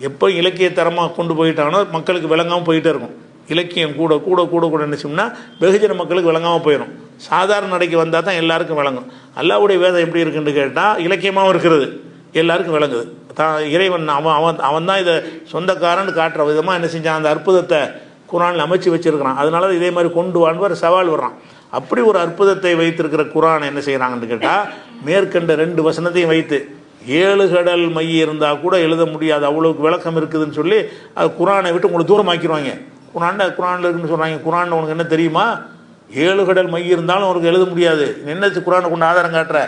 [SPEAKER 1] எப்போ இலக்கிய தரமாக கொண்டு போயிட்டானோ மக்களுக்கு விளங்காமல் போயிட்டே இருக்கும். இலக்கியம் கூட நினச்சோம்னா வெகுஜன மக்களுக்கு விளங்காமல் போயிடும். சாதாரண நடைக்கு வந்தால் தான் எல்லாருக்கும் விளங்கும். அல்லாஹ்வுடைய வேதம் எப்படி இருக்குன்னு கேட்டால் இலக்கியமாகவும் இருக்கிறது, எல்லாருக்கும் விளங்குது. இறைவன் அவன் தான் இதை சொந்தக்காரன்னு காட்டுற விதமாக என்ன செஞ்சான், அந்த அற்புதத்தை குரானில் அமைச்சு வச்சுருக்கிறான். அதனால இதே மாதிரி கொண்டு வான்னு சவால் வர்றான். அப்படி ஒரு அற்புதத்தை வைத்திருக்கிற குரான் என்ன செய்கிறாங்கன்னு கேட்டால் மேற்கண்ட 2 வசனத்தையும் வைத்து 7 கடல் மை இருந்தால் கூட எழுத முடியாது, அவ்வளோக்கு விளக்கம் இருக்குதுன்னு சொல்லி அது குரானை விட்டு உங்களுக்கு தூரமாக்கிடுவாங்க. குரானில் இருக்குன்னு சொல்கிறாங்க. குரான் உனக்கு என்ன தெரியுமா, 7 கடல் மை இருந்தாலும் உனக்கு எழுத முடியாது, என்ன குரானை கொண்டு ஆதாரம் காட்டுற,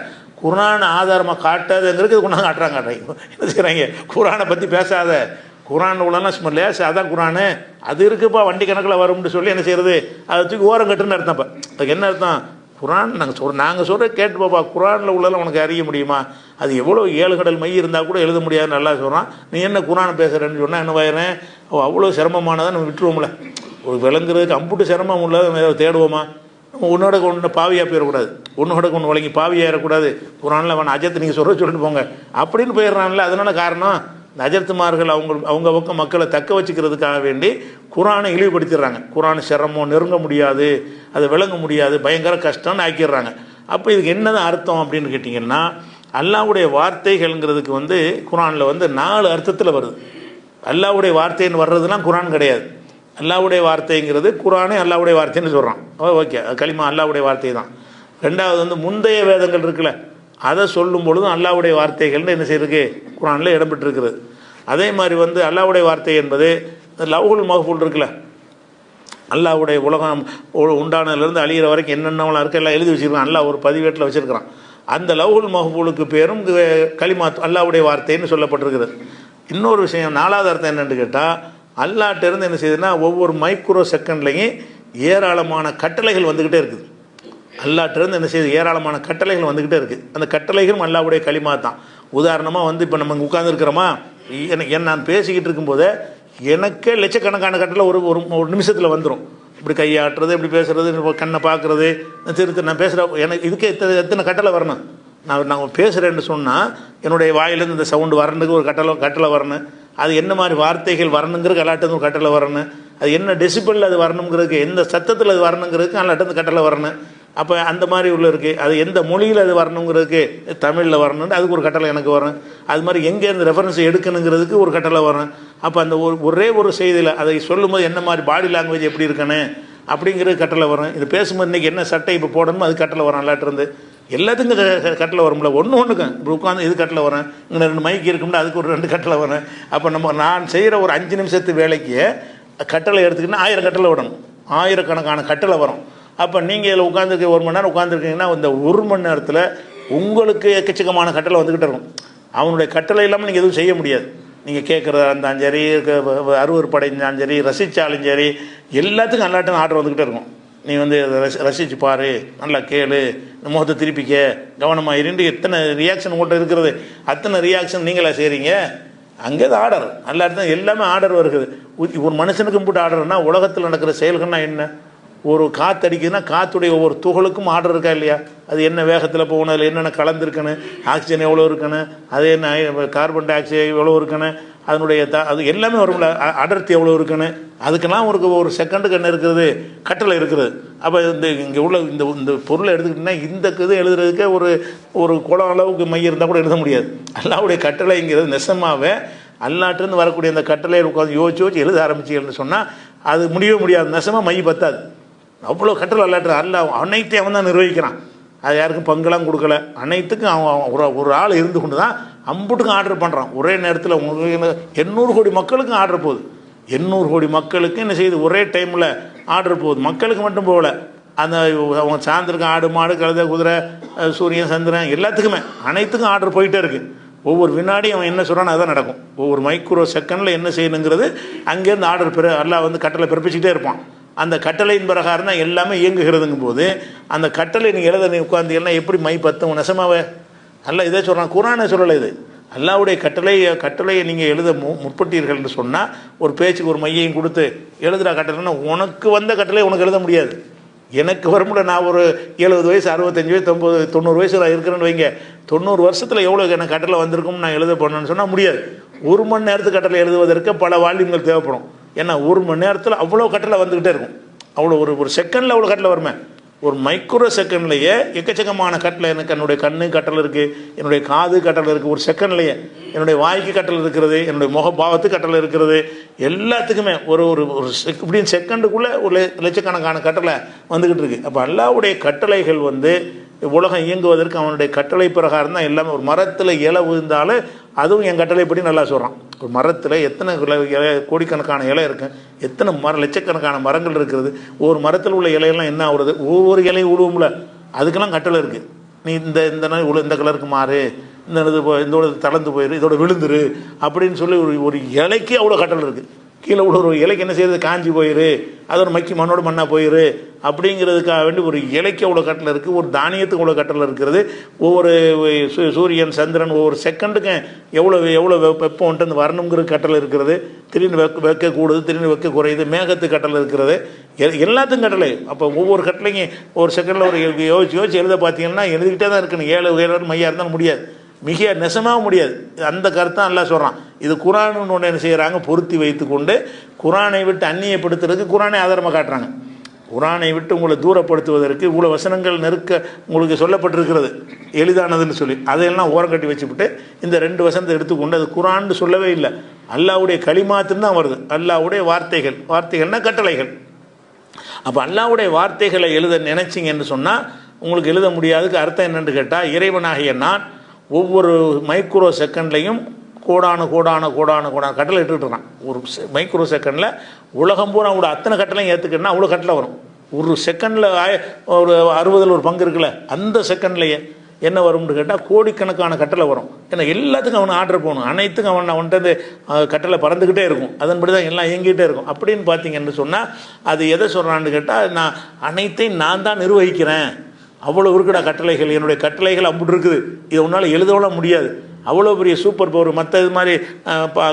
[SPEAKER 1] குரான் ஆதாரமாக காட்டாதுங்கிறது கொண்டாந்து காட்டுறாங்க. என்ன செய்கிறாங்க, குரானை பற்றி பேசாத, குரான் உள்ளலாம் சும்மா லேசு, அதான் குரானு அது இருக்குப்பா வண்டி கணக்கில் வரும்னு சொல்லி என்ன செய்கிறது, அதை தூக்கி ஓரம் கட்டுன்னு அர்த்தம். இப்போ அதுக்கு என்ன அர்த்தம், குரான் நாங்கள் சொல்கிற கேட்டு பாப்பா, குரானில் உள்ளதெல்லாம் உனக்கு அறிய முடியுமா, அது எவ்வளோ 7 கடல் மை இருந்தால் கூட எழுத முடியாதுன்னு நல்லா சொல்கிறான். நீ என்ன குரானை பேசுகிறேன்னு சொன்னால் என்ன வாயிறேன், அவ்வளோ சிரமமானதான் நம்ம விட்டுருவோம்ல. ஒரு விளங்குறதுக்கு அம்புட்டு சிரமம் உள்ளதை தேடுவோமா, உன்னோட ஒன்று பாவியாக போயிடக்கூடாது, உன்னோட ஒன்று வழங்கி பாவியாயிடக்கூடாது, குரானில் அவன் அஜத்து நீங்கள் சொல்லிட்டு போங்க அப்படின்னு போயிடுறான்ல. அதனால காரணம் இந்த அஜர்த்துமார்கள் அவங்க பக்கம் மக்களை தக்க வச்சுக்கிறதுக்காக வேண்டி குரானை இழிவுபடுத்திடுறாங்க. குரான் சிரமம், நெருங்க முடியாது, அதை விளங்க முடியாது, பயங்கர கஷ்டம்னு ஆக்கிடுறாங்க. அப்போ இதுக்கு என்னதான் அர்த்தம் அப்படின்னு கேட்டிங்கன்னா, அல்லாஹ்வுடைய வார்த்தைகள்ங்கிறதுக்கு வந்து குரானில் வந்து 4 அர்த்தத்தில் வருது. அல்லாஹ்வுடைய வார்த்தைன்னு வர்றதுலாம் குரான் கிடையாது. அல்லாஹ்வுடைய வார்த்தைங்கிறது குரானே அல்லாஹ்வுடைய வார்த்தைன்னு சொல்கிறான். ஓகே, களிமா அல்லாஹ்வுடைய வார்த்தை தான். ரெண்டாவது வந்து முந்தைய வேதங்கள் இருக்குல்ல, அதை சொல்லும் பொழுதும் அல்லாஹ்வுடைய வார்த்தைகள்னு என்ன செய்யிருக்கு, குரானில் இடம்பெற்றிருக்கிறது. அதே மாதிரி வந்து அல்லாஹ்வுடைய வார்த்தை என்பது லவ்ஹுல் மஹ்ஃபூல் இருக்குல்ல, அல்லாஹ்வுடைய உலகம் உண்டானதுலேருந்து அழிகிற வரைக்கும் என்னென்னலாம் இருக்குது எல்லாம் எழுதி வச்சுருக்கான். அல்லாஹ் ஒரு பதிவேட்டில் வச்சுருக்கிறான். அந்த லவ்ஹுல் மஹ்ஃபூலுக்கு பேரும் கலிமாத் அல்லாஹ்வுடைய வார்த்தைன்னு சொல்லப்பட்டிருக்கிறது. இன்னொரு விஷயம், 4வது அர்த்தம் என்னென்னு கேட்டால், அல்லாஹ்ட்டேருந்து என்ன செய்யுதுன்னா ஒவ்வொரு மைக்ரோ செகண்ட்லையும் ஏராளமான கட்டளைகள் வந்துக்கிட்டே இருக்குது. அல்லாஹ்ட்டேருந்து என்ன செய்யுது, ஏராளமான கட்டளைகள் வந்துக்கிட்டே இருக்குது. அந்த கட்டளைகளும் அல்லாஹ்வுடைய கலிமா தான். உதாரணமாக வந்து இப்போ நம்ம உட்காந்துருக்கிறோமா, நான் பேசிக்கிட்டு இருக்கும்போதே எனக்கே லட்சக்கணக்கான கட்டளை ஒரு நிமிஷத்தில் வந்துடும். இப்படி கையாட்டுறது, இப்படி பேசுகிறது, கண்ணை பார்க்குறது, திருத்த நான் பேசுகிற எனக்கு இதுக்கே எத்தனை கட்டளை வரணும். நான் பேசுகிறேன்னு சொன்னால் என்னுடைய வாயிலேருந்து இந்த சவுண்டு வரணுக்கு ஒரு கட்டளை வரணும். அது என்ன மாதிரி வார்த்தைகள் வரணுங்கிறதுக்கு எல்லாட்டேருந்து ஒரு கட்டளை வரணும். அது என்ன டெசிபிள் அது வரணுங்கிறதுக்கு, எந்த சத்தத்தில் அது வரணுங்கிறதுக்கு எல்லாட்டேருந்து கட்டளை வரணும். அப்போ அந்த மாதிரி உள்ள இருக்குது. அது எந்த மொழியில் அது வரணுங்கிறதுக்கு தமிழில் வரணுன்னு அதுக்கு ஒரு கட்டளை எனக்கு வரும். அது மாதிரி எங்கேருந்து ரெஃபரன்ஸ் எடுக்கணுங்கிறதுக்கு ஒரு கட்டளை வரும். அப்போ அந்த ஒரே ஒரு செய்தியில் அதை சொல்லும்போது என்ன மாதிரி பாடி லாங்குவேஜ் எப்படி இருக்கணும் அப்படிங்கிறது கட்டளை வரும். இது பேசும்போது இன்றைக்கி என்ன சட்டை இப்போ போடணுமோ அது கட்டளை வரும். எல்லாட்டிருந்து எல்லாத்துக்கும் கட்டளை வரும்ல. ஒன்றுக்கும் இப்போ உட்காந்து இது கட்டளை வரேன், இங்கே 2 மைக்கு இருக்கும்னா அதுக்கு ஒரு 2 கட்டளை வரேன். அப்போ நான் செய்கிற ஒரு 5 நிமிஷத்து வேலைக்கு கட்டளை எடுத்துக்கிட்டா 1000 கட்டளை விடணும். 1000கணக்கான கட்டளை வரும். அப்போ நீங்கள் இதில் உட்காந்துருக்க 1 மணி நேரம் உட்காந்துருக்கீங்கன்னா இந்த 1 மணி நேரத்தில் உங்களுக்கு எக்கச்சக்கமான கட்டளை வந்துக்கிட்டே இருக்கும். அவனுடைய கட்டளை இல்லாமல் நீங்கள் எதுவும் செய்ய முடியாது. நீங்கள் கேட்குறதா இருந்தாலும் சரி, அருவருப்படைந்தாலும் சரி, ரசித்தாலும் சரி, எல்லாத்துக்கும் அல்லாட்டும் ஆர்டர் வந்துக்கிட்டே இருக்கும். நீ வந்து ரசித்து பாரு, நல்லா கேளு, முகத்தை திருப்பிக்க, கவனமாக இருந்து எத்தனை ரியாக்ஷன் உங்கள்கிட்ட இருக்கிறது, அத்தனை ரியாக்ஷன் நீங்களா செய்கிறீங்க. அங்கே தான் ஆர்டர், நல்லா இருந்தால் எல்லாமே ஆர்டர் வருகிறது. ஒரு மனுஷனுக்கும் போட்டு ஆர்டர்னா உலகத்தில் நடக்கிற செயல்கள்னா என்ன? ஒரு காற்று அடிக்குதுன்னா காற்றுடைய ஒவ்வொரு துகளுக்கும் ஆர்டர் இருக்கா இல்லையா? அது என்ன வேகத்தில் போகணும், அதில் என்னென்ன கலந்துருக்கணும், ஆக்சிஜன் எவ்வளோ இருக்கணும், அது என்ன கார்பன் டை ஆக்சைடு எவ்வளோ இருக்கணும், அதனுடைய அது எல்லாமே வரும்ல, அடர்த்தி எவ்வளோ இருக்கணும், அதுக்கெல்லாம் ஒரு செகண்டுக்கு என்ன இருக்கிறது, கட்டளை இருக்கிறது. அப்போ இங்கே உள்ள இந்த பொருளை எடுத்துக்கிட்டிங்கன்னா இந்த இது எழுதுறதுக்கே ஒரு குளம் அளவுக்கு மை இருந்தால் கூட எழுத முடியாது. அல்லாவுடைய கட்டளைங்கிறது நெசமாகவே அல்லாட்டிருந்து வரக்கூடிய அந்த கட்டளையை உட்காந்து யோசிச்சு எழுத ஆரம்பிச்சிங்கன்னு சொன்னால் அது முடியவே முடியாது. நெசமாக மை பத்தாது. அவ்வளோ கட்டளை அல்லாட்டு அல்ல அனைத்தையும் அவன் தான் நிர்வகிக்கிறான். அது யாருக்கும் பங்கெல்லாம் கொடுக்கல. அனைத்துக்கும் அவன் ஒரு ஆள் இருந்து கொண்டு தான் அம்புட்டுக்கும் ஆர்டர் பண்ணுறான். ஒரே நேரத்தில் உங்களுக்கு 800 கோடி மக்களுக்கும் ஆர்டர் போகுது. 800 கோடி மக்களுக்கு என்ன செய்யுது, ஒரே டைமில் ஆர்டர் போகுது. மக்களுக்கு மட்டும் போகல, அந்த அவங்க சார்ந்திருக்க ஆடு மாடு கழுதை குதிரை சூரியன் சந்திரன் எல்லாத்துக்குமே அனைத்துக்கும் ஆர்டர் போயிட்டே இருக்குது. ஒவ்வொரு வினாடியும் அவன் என்ன சொல்கிறான்னு அதான் நடக்கும். ஒவ்வொரு மைக்ரோ செகண்டில் என்ன செய்யணுங்கிறது அங்கேருந்து ஆர்டர் எல்லாம் வந்து கட்டளை பிறப்பிச்சுக்கிட்டே இருப்பான். அந்த கட்டளையின் பிரகாரம் தான் எல்லாமே இயங்குகிறதுங்கும் போது அந்த கட்டளை நீங்கள் எழுத உட்காந்தீங்கன்னா எப்படி மை பத்தும் நெசமாவே அல்ல. இதே சொல்கிறான், குரானை சொல்லலை. இது அல்லாவுடைய கட்டளையை நீங்கள் எழுத முற்பட்டீர்கள் என்று சொன்னால் ஒரு பேச்சுக்கு ஒரு மையையும் கொடுத்து எழுதுகிற கட்டளைன்னா உனக்கு வந்த கட்டளை உனக்கு எழுத முடியாது. எனக்கு வரும்போது நான் ஒரு 70 வயசு 65 வயசு 90 வயசு நான் இருக்கிறேன்னு வைங்க, 90 வருஷத்தில் எவ்வளோ எனக்கு கட்டளை வந்திருக்கும் நான் எழுத போனேன்னு சொன்னால் முடியாது. 1 மணி நேரத்துக்கு கட்டளை எழுதுவதற்கு பல வால்யூம்கள் தேவைப்படும். ஏன்னா 1 மணி நேரத்தில் அவ்வளோ கட்டளை வந்துக்கிட்டே இருக்கும். அவ்வளோ ஒரு செகண்டில் அவ்வளோ கட்டளை வருமே. ஒரு மைக்ரோ செகண்ட்லேயே எக்கச்சக்கமான கட்டளை. எனக்கு என்னுடைய கண்ணு கட்டளை இருக்குது, என்னுடைய காது கட்டளை இருக்குது. ஒரு செகண்ட்லேயே என்னுடைய வாய்க்கு கட்டளை இருக்கிறது, என்னுடைய முகபாவத்துக்கு கட்டளை இருக்கிறது. எல்லாத்துக்குமே ஒரு இப்படின்னு செகண்டுக்குள்ளே ஒரு லட்சக்கணக்கான கட்டளை வந்துக்கிட்டு இருக்குது. அப்போ அல்லாவுடைய கட்டளைகள் வந்து உலகம் இயங்குவதற்கு அவனுடைய கட்டளை பிரகாரம் தான் எல்லாமே. ஒரு மரத்தில் இலை விழுந்தாலும் அதுவும் என் கட்டளைப்படி நல்லா சொல்கிறான். ஒரு மரத்தில் எத்தனை இலை, கோடிக்கணக்கான இலை இருக்கு, எத்தனை லட்சக்கணக்கான மரங்கள் இருக்கிறது. ஒவ்வொரு மரத்தில் உள்ள இலையெல்லாம் என்ன ஆகுறது, ஒவ்வொரு இலையும் உழுவும்ல, அதுக்கெல்லாம் கட்டளை இருக்குது. நீ இந்த நாள் இந்த கலருக்கு மாறு, இதோட தளர்ந்து போயிரு, இதோட விழுந்துரு அப்படின்னு சொல்லி ஒரு இலைக்கு அவ்வளோ கட்டளை இருக்குது. கீழே உள்ள ஒரு இலைக்கு என்ன செய்யறது, காஞ்சி போயிரு, அதோட மக்கி மண்ணோட மண்ணாக போயிரு அப்படிங்கிறதுக்காக வேண்டி ஒரு இலைக்கு அவ்வளோ கட்டளை இருக்குது. ஒரு தானியத்துக்கு அவ்வளோ கட்டளை இருக்கிறது. ஒவ்வொரு சூரியன் சந்திரன் ஒவ்வொரு செகண்டுக்கும் எவ்வளோ வெப்பம் வந்துட்டு வரணுங்கிற கட்டளை இருக்கிறது. திடீர்னு வெக்க கூடுது, திடீர்னு வெக்க குறையுது, மேகத்துக்கு கட்டளை இருக்கிறது, எல்லாத்துக்கும் கட்டளை. அப்போ ஒவ்வொரு கட்டளையும் ஒரு செகண்டில் ஒரு யோசிச்சு எழுத பார்த்தீங்கன்னா எழுதிக்கிட்டே தான் இருக்கணும். 7 மையாக இருந்தாலும் முடியாது, மிக நெசமாக முடியாது. அந்த கருத்தான் எல்லாம் சொல்கிறான். இது குரான்னு ஒன்று என்ன செய்கிறாங்க, பொருத்தி வைத்து கொண்டு குரானை விட்டு அந்நியப்படுத்துறதுக்கு குரானை ஆதாரமாக காட்டுறாங்க. குரானை விட்டு உங்களை தூரப்படுத்துவதற்கு இவ்வளோ வசனங்கள் உங்களுக்கு சொல்லப்பட்டிருக்கிறது எளிதானதுன்னு சொல்லி அதையெல்லாம் ஓரம் கட்டி வச்சுவிட்டு இந்த 2 வசனத்தை எடுத்துக்கொண்டு அது குரான்னு சொல்லவே இல்லை, அல்லாவுடைய களிமாத்துன்னு தான் வருது. அல்லாவுடைய வார்த்தைகள்னா கட்டளைகள். அப்போ அல்லாவுடைய வார்த்தைகளை எழுத நினைச்சிங்கன்னு சொன்னால் உங்களுக்கு எழுத முடியாதுக்கு அர்த்தம் என்னென்னு கேட்டால், இறைவனாகிய நான் ஒவ்வொரு மைக்ரோ செகண்ட்லையும் கோடான கட்டளை இட்டுருக்கான். ஒரு மைக்ரோ செகண்டில் உலகம் பூரா கூட அத்தனை கட்டளையும் ஏற்றுக்கணும்னா அவ்வளோ கட்டளை வரும். ஒரு செகண்டில் ஒரு 60 ஒரு பங்கு இருக்குல்ல, அந்த செகண்ட்லேயே என்ன வரும்னு கேட்டால் கோடிக்கணக்கான கட்டளை வரும். ஏன்னா எல்லாத்துக்கும் அவனை ஆர்டர் போகணும், அனைத்துக்கும் அவன்கிட்ட கட்டளை பறந்துக்கிட்டே இருக்கும். அதன்படி தான் எல்லாம் இயங்கிகிட்டே இருக்கும். அப்படின்னு பார்த்தீங்கன்னு சொன்னால் அது எதை சொல்கிறான்னு கேட்டால், நான் அனைத்தையும் நான் தான் நிர்வகிக்கிறேன், அவ்வளோ இருக்குடா கட்டளைகள், என்னுடைய கட்டளைகள் அப்படி இருக்குது, இதை உன்னால் எழுதவெல்லாம் முடியாது. அவ்வளோ பெரிய சூப்பர் பவர். மற்ற இது மாதிரி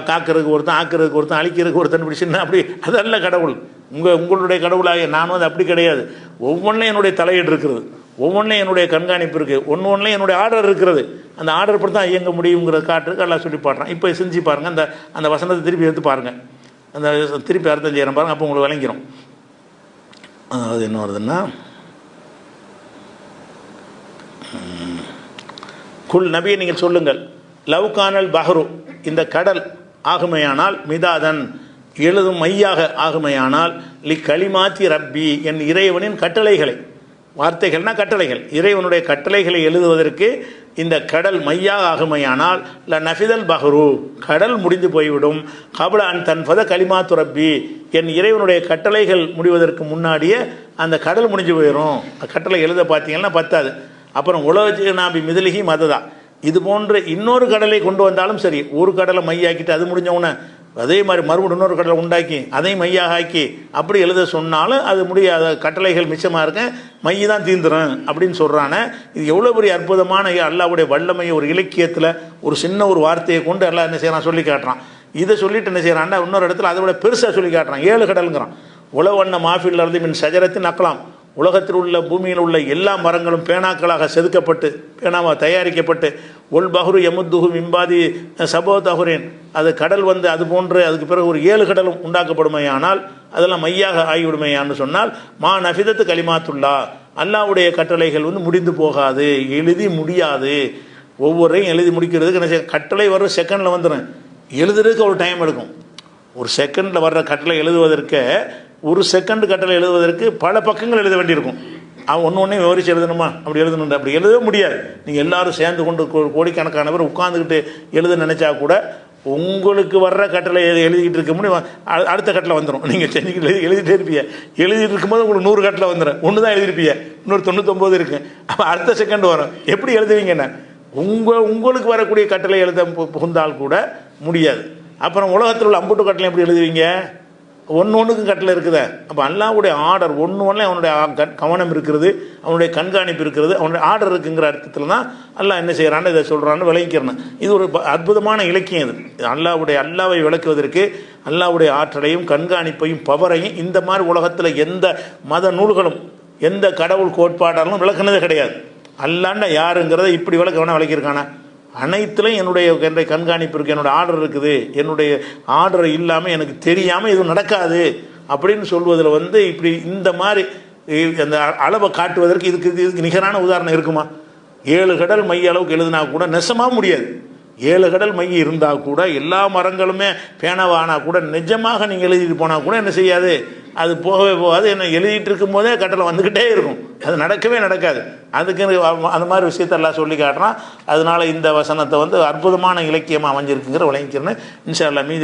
[SPEAKER 1] காக்கிறதுக்கு ஒருத்தன், ஆக்கிறதுக்கு ஒருத்தன், அழிக்கிறதுக்கு ஒருத்தன், இப்படி சின்ன அப்படி அதல்ல கடவுள். உங்களுடைய கடவுளாக நானும் அது அப்படி கிடையாது. ஒவ்வொன்றும் என்னுடைய தலையீடு இருக்கிறது. ஒவ்வொன்றிலையும் என்னுடைய கண்காணிப்பு இருக்குது, ஒன்றுலையும் என்னுடைய ஆர்டர் இருக்கிறது. அந்த ஆர்டர் படி தான் இயங்க முடியுங்கிறத காட்டுறதுக்கு எல்லாம் சொல்லி பாடுறான். இப்போ செஞ்சு பாருங்கள், அந்த வசனத்தை திருப்பி எடுத்து பாருங்கள், அந்த திருப்பி அர்த்தம் செய்கிறேன் பாருங்கள், அப்போ உங்களுக்கு விளங்கிடும். அது என்ன வருதுன்னா, குல் நபியை நீங்கள் சொல்லுங்கள், லவ்கானல் பஹ்ரு இந்த கடல் ஆகுமையானால், மிதாதன் எழுதும் மையாக ஆகுமையானால், லி களிமாத்தி ரப்பி என் இறைவனின் கட்டளைகளை, வார்த்தைகள்னா கட்டளைகள், இறைவனுடைய கட்டளைகளை எழுதுவதற்கு இந்த கடல் மையாக ஆகுமையானால், ல நஃபிதல் பஹ்ரு கடல் முடிந்து போய்விடும், கபல அன் தன்ஃபத களிமாத்து ரப்பி என் இறைவனுடைய கட்டளைகள் முடிவதற்கு முன்னாடியே அந்த கடல் முடிஞ்சு போயிடும். கட்டளை எழுத பார்த்தீங்கன்னா பத்தாது. அப்புறம் உலக நாபி மிதலிகி மததா இது போன்ற இன்னொரு கடலை கொண்டு வந்தாலும் சரி, ஒரு கடலை மையாக்கிட்டு அது முடிஞ்சவுடனே அதே மாதிரி மறுபடியும் இன்னொரு கடலை உண்டாக்கி அதை மையாக ஆக்கி அப்படி எழுத சொன்னாலும் அது முடியாத, கட்டளைகள் மிச்சமாக இருக்க, மை தான் தீந்துடும் அப்படின்னு சொல்கிறானே. இது எவ்வளோ பெரிய அற்புதமான அல்லாஹ்வுடைய வல்லமையை ஒரு இலக்கியத்தில் ஒரு சின்ன ஒரு வார்த்தையை கொண்டு எல்லாம் என்ன செய்யறான் சொல்லி காட்டுறான். இதை சொல்லிட்டு என்ன செய்யறான்னா இன்னொரு இடத்துல அதை விட பெருசாக சொல்லி காட்டுறான். 7 கடலுங்கிறான். உலவண்ண மாஃபில் இருந்து மின் சஜரத்தின் நக்கலாம் உலகத்தில் உள்ள பூமியில் உள்ள எல்லா மரங்களும் பேனாக்களாக செதுக்கப்பட்டு பேனாவாக தயாரிக்கப்பட்டு, ஒல் பஹ்ரு யமுத்துஹு மிம்பாதி சபோ தஹுரேன் அது கடல் வந்து அது போன்று அதுக்கு பிறகு ஒரு 7 கடலும் உண்டாக்கப்படுமையானால் அதெல்லாம் மையாக ஆகிவிடுமையான்னு சொன்னால், மா நஃபிதத்து கலிமாத்துல்லா அல்லாஹ்வுடைய கட்டளைகள் வந்து முடிந்து போகாது, எழுதி முடியாது. ஒவ்வொருத்தையும் எழுதி முடிக்கிறதுக்கு என்ன கட்டளை வர்ற செகண்டில் வந்துடும், எழுதுறதுக்கு ஒரு டைம் எடுக்கும். ஒரு செகண்டில் வர்ற கட்டளை எழுதுவதற்கு, ஒரு செகண்ட் கட்டளை எழுதுவதற்கு பல பக்கங்கள் எழுத வேண்டியிருக்கும். அவன் ஒன்று விவரித்து எழுதணுமா, அப்படி எழுதணும், அப்படி எழுதவே முடியாது. நீங்கள் எல்லாரும் சேர்ந்து கொண்டு கோடிக்கணக்கான பேர் உட்காந்துக்கிட்டு எழுத நினச்சா கூட உங்களுக்கு வர்ற கட்டளை எழுதிக்கிட்டு இருக்க முடியும், அடுத்த கட்டளை வந்துடும். நீங்கள் செஞ்சுக்கிட்டு எழுதிட்டே இருப்பீங்க, எழுதிட்டு இருக்கும்போது உங்களுக்கு 100 கட்டளை வந்துடும். ஒன்று தான் எழுதிருப்பீங்க, இன்னொரு 99 இருக்குது. அப்போ அடுத்த செகண்ட் வரும். எப்படி எழுதுவீங்கன்னா உங்களுக்கு வரக்கூடிய கட்டளை எழுத புகுந்தால் கூட முடியாது. அப்புறம் உலகத்தில் உள்ள அம்புட்டு கட்டளை எப்படி எழுதுவீங்க? ஒன்றுக்கும் கட்டளை இருக்குதா? அப்போ அல்லாஹ்வுடைய ஆர்டர் ஒன்று அவனுடைய கவனம் இருக்கிறது, அவனுடைய கண்காணிப்பு இருக்கிறது, அவனுடைய ஆர்டர் இருக்குங்கிற அர்த்தத்தில் தான் அல்லாஹ் என்ன செய்கிறான்னு இதை சொல்கிறான்னு விளங்கிக்கிறேன். இது ஒரு அற்புதமான இலக்கியம். இது அல்லாஹ்வை விளக்குவதற்கு அல்லாஹ்வுடைய ஆற்றலையும் கண்காணிப்பையும் பவரையும் இந்த மாதிரி உலகத்தில் எந்த மத நூல்களும் எந்த கடவுள் கோட்பாட்டாலும் விளக்குனதே கிடையாது. அல்லாண்ட யாருங்கிறத இப்படி விளக்க விளக்கியிருக்கானா? அனைத்துலையும் என்னுடைய கண்காணிப்பு இருக்குது, என்னோடய ஆர்டர் இருக்குது, என்னுடைய ஆர்டர் இல்லாமல் எனக்கு தெரியாமல் எதுவும் நடக்காது அப்படின்னு சொல்வதில் வந்து இப்படி இந்த மாதிரி அந்த அளவை காட்டுவதற்கு இதுக்கு நிகரான உதாரணம் இருக்குமா? 7 கடல் மை அளவுக்கு எழுதினா கூட நெசமாக முடியாது. 7 கடல் மை இருந்தால் கூட எல்லா மரங்களுமே பேனாவானா கூட நிஜமாக நீங்கள் எழுதிட்டு போனால் கூட என்ன செய்யாது, அது போகவே போகாது. என்ன எழுதிட்டு இருக்கும் போதே கட்டளை வந்துக்கிட்டே இருக்கும், அது நடக்கவே நடக்காது. அதுக்கு அந்த மாதிரி விஷயத்தெல்லாம் சொல்லி காட்டுறான். அதனால இந்த வசனத்தை வந்து அற்புதமான இலக்கியமாக அமைஞ்சிருக்குங்கிற விளங்கிக்கிறேன்னு இன்ஷா அல்லாஹ் மீதி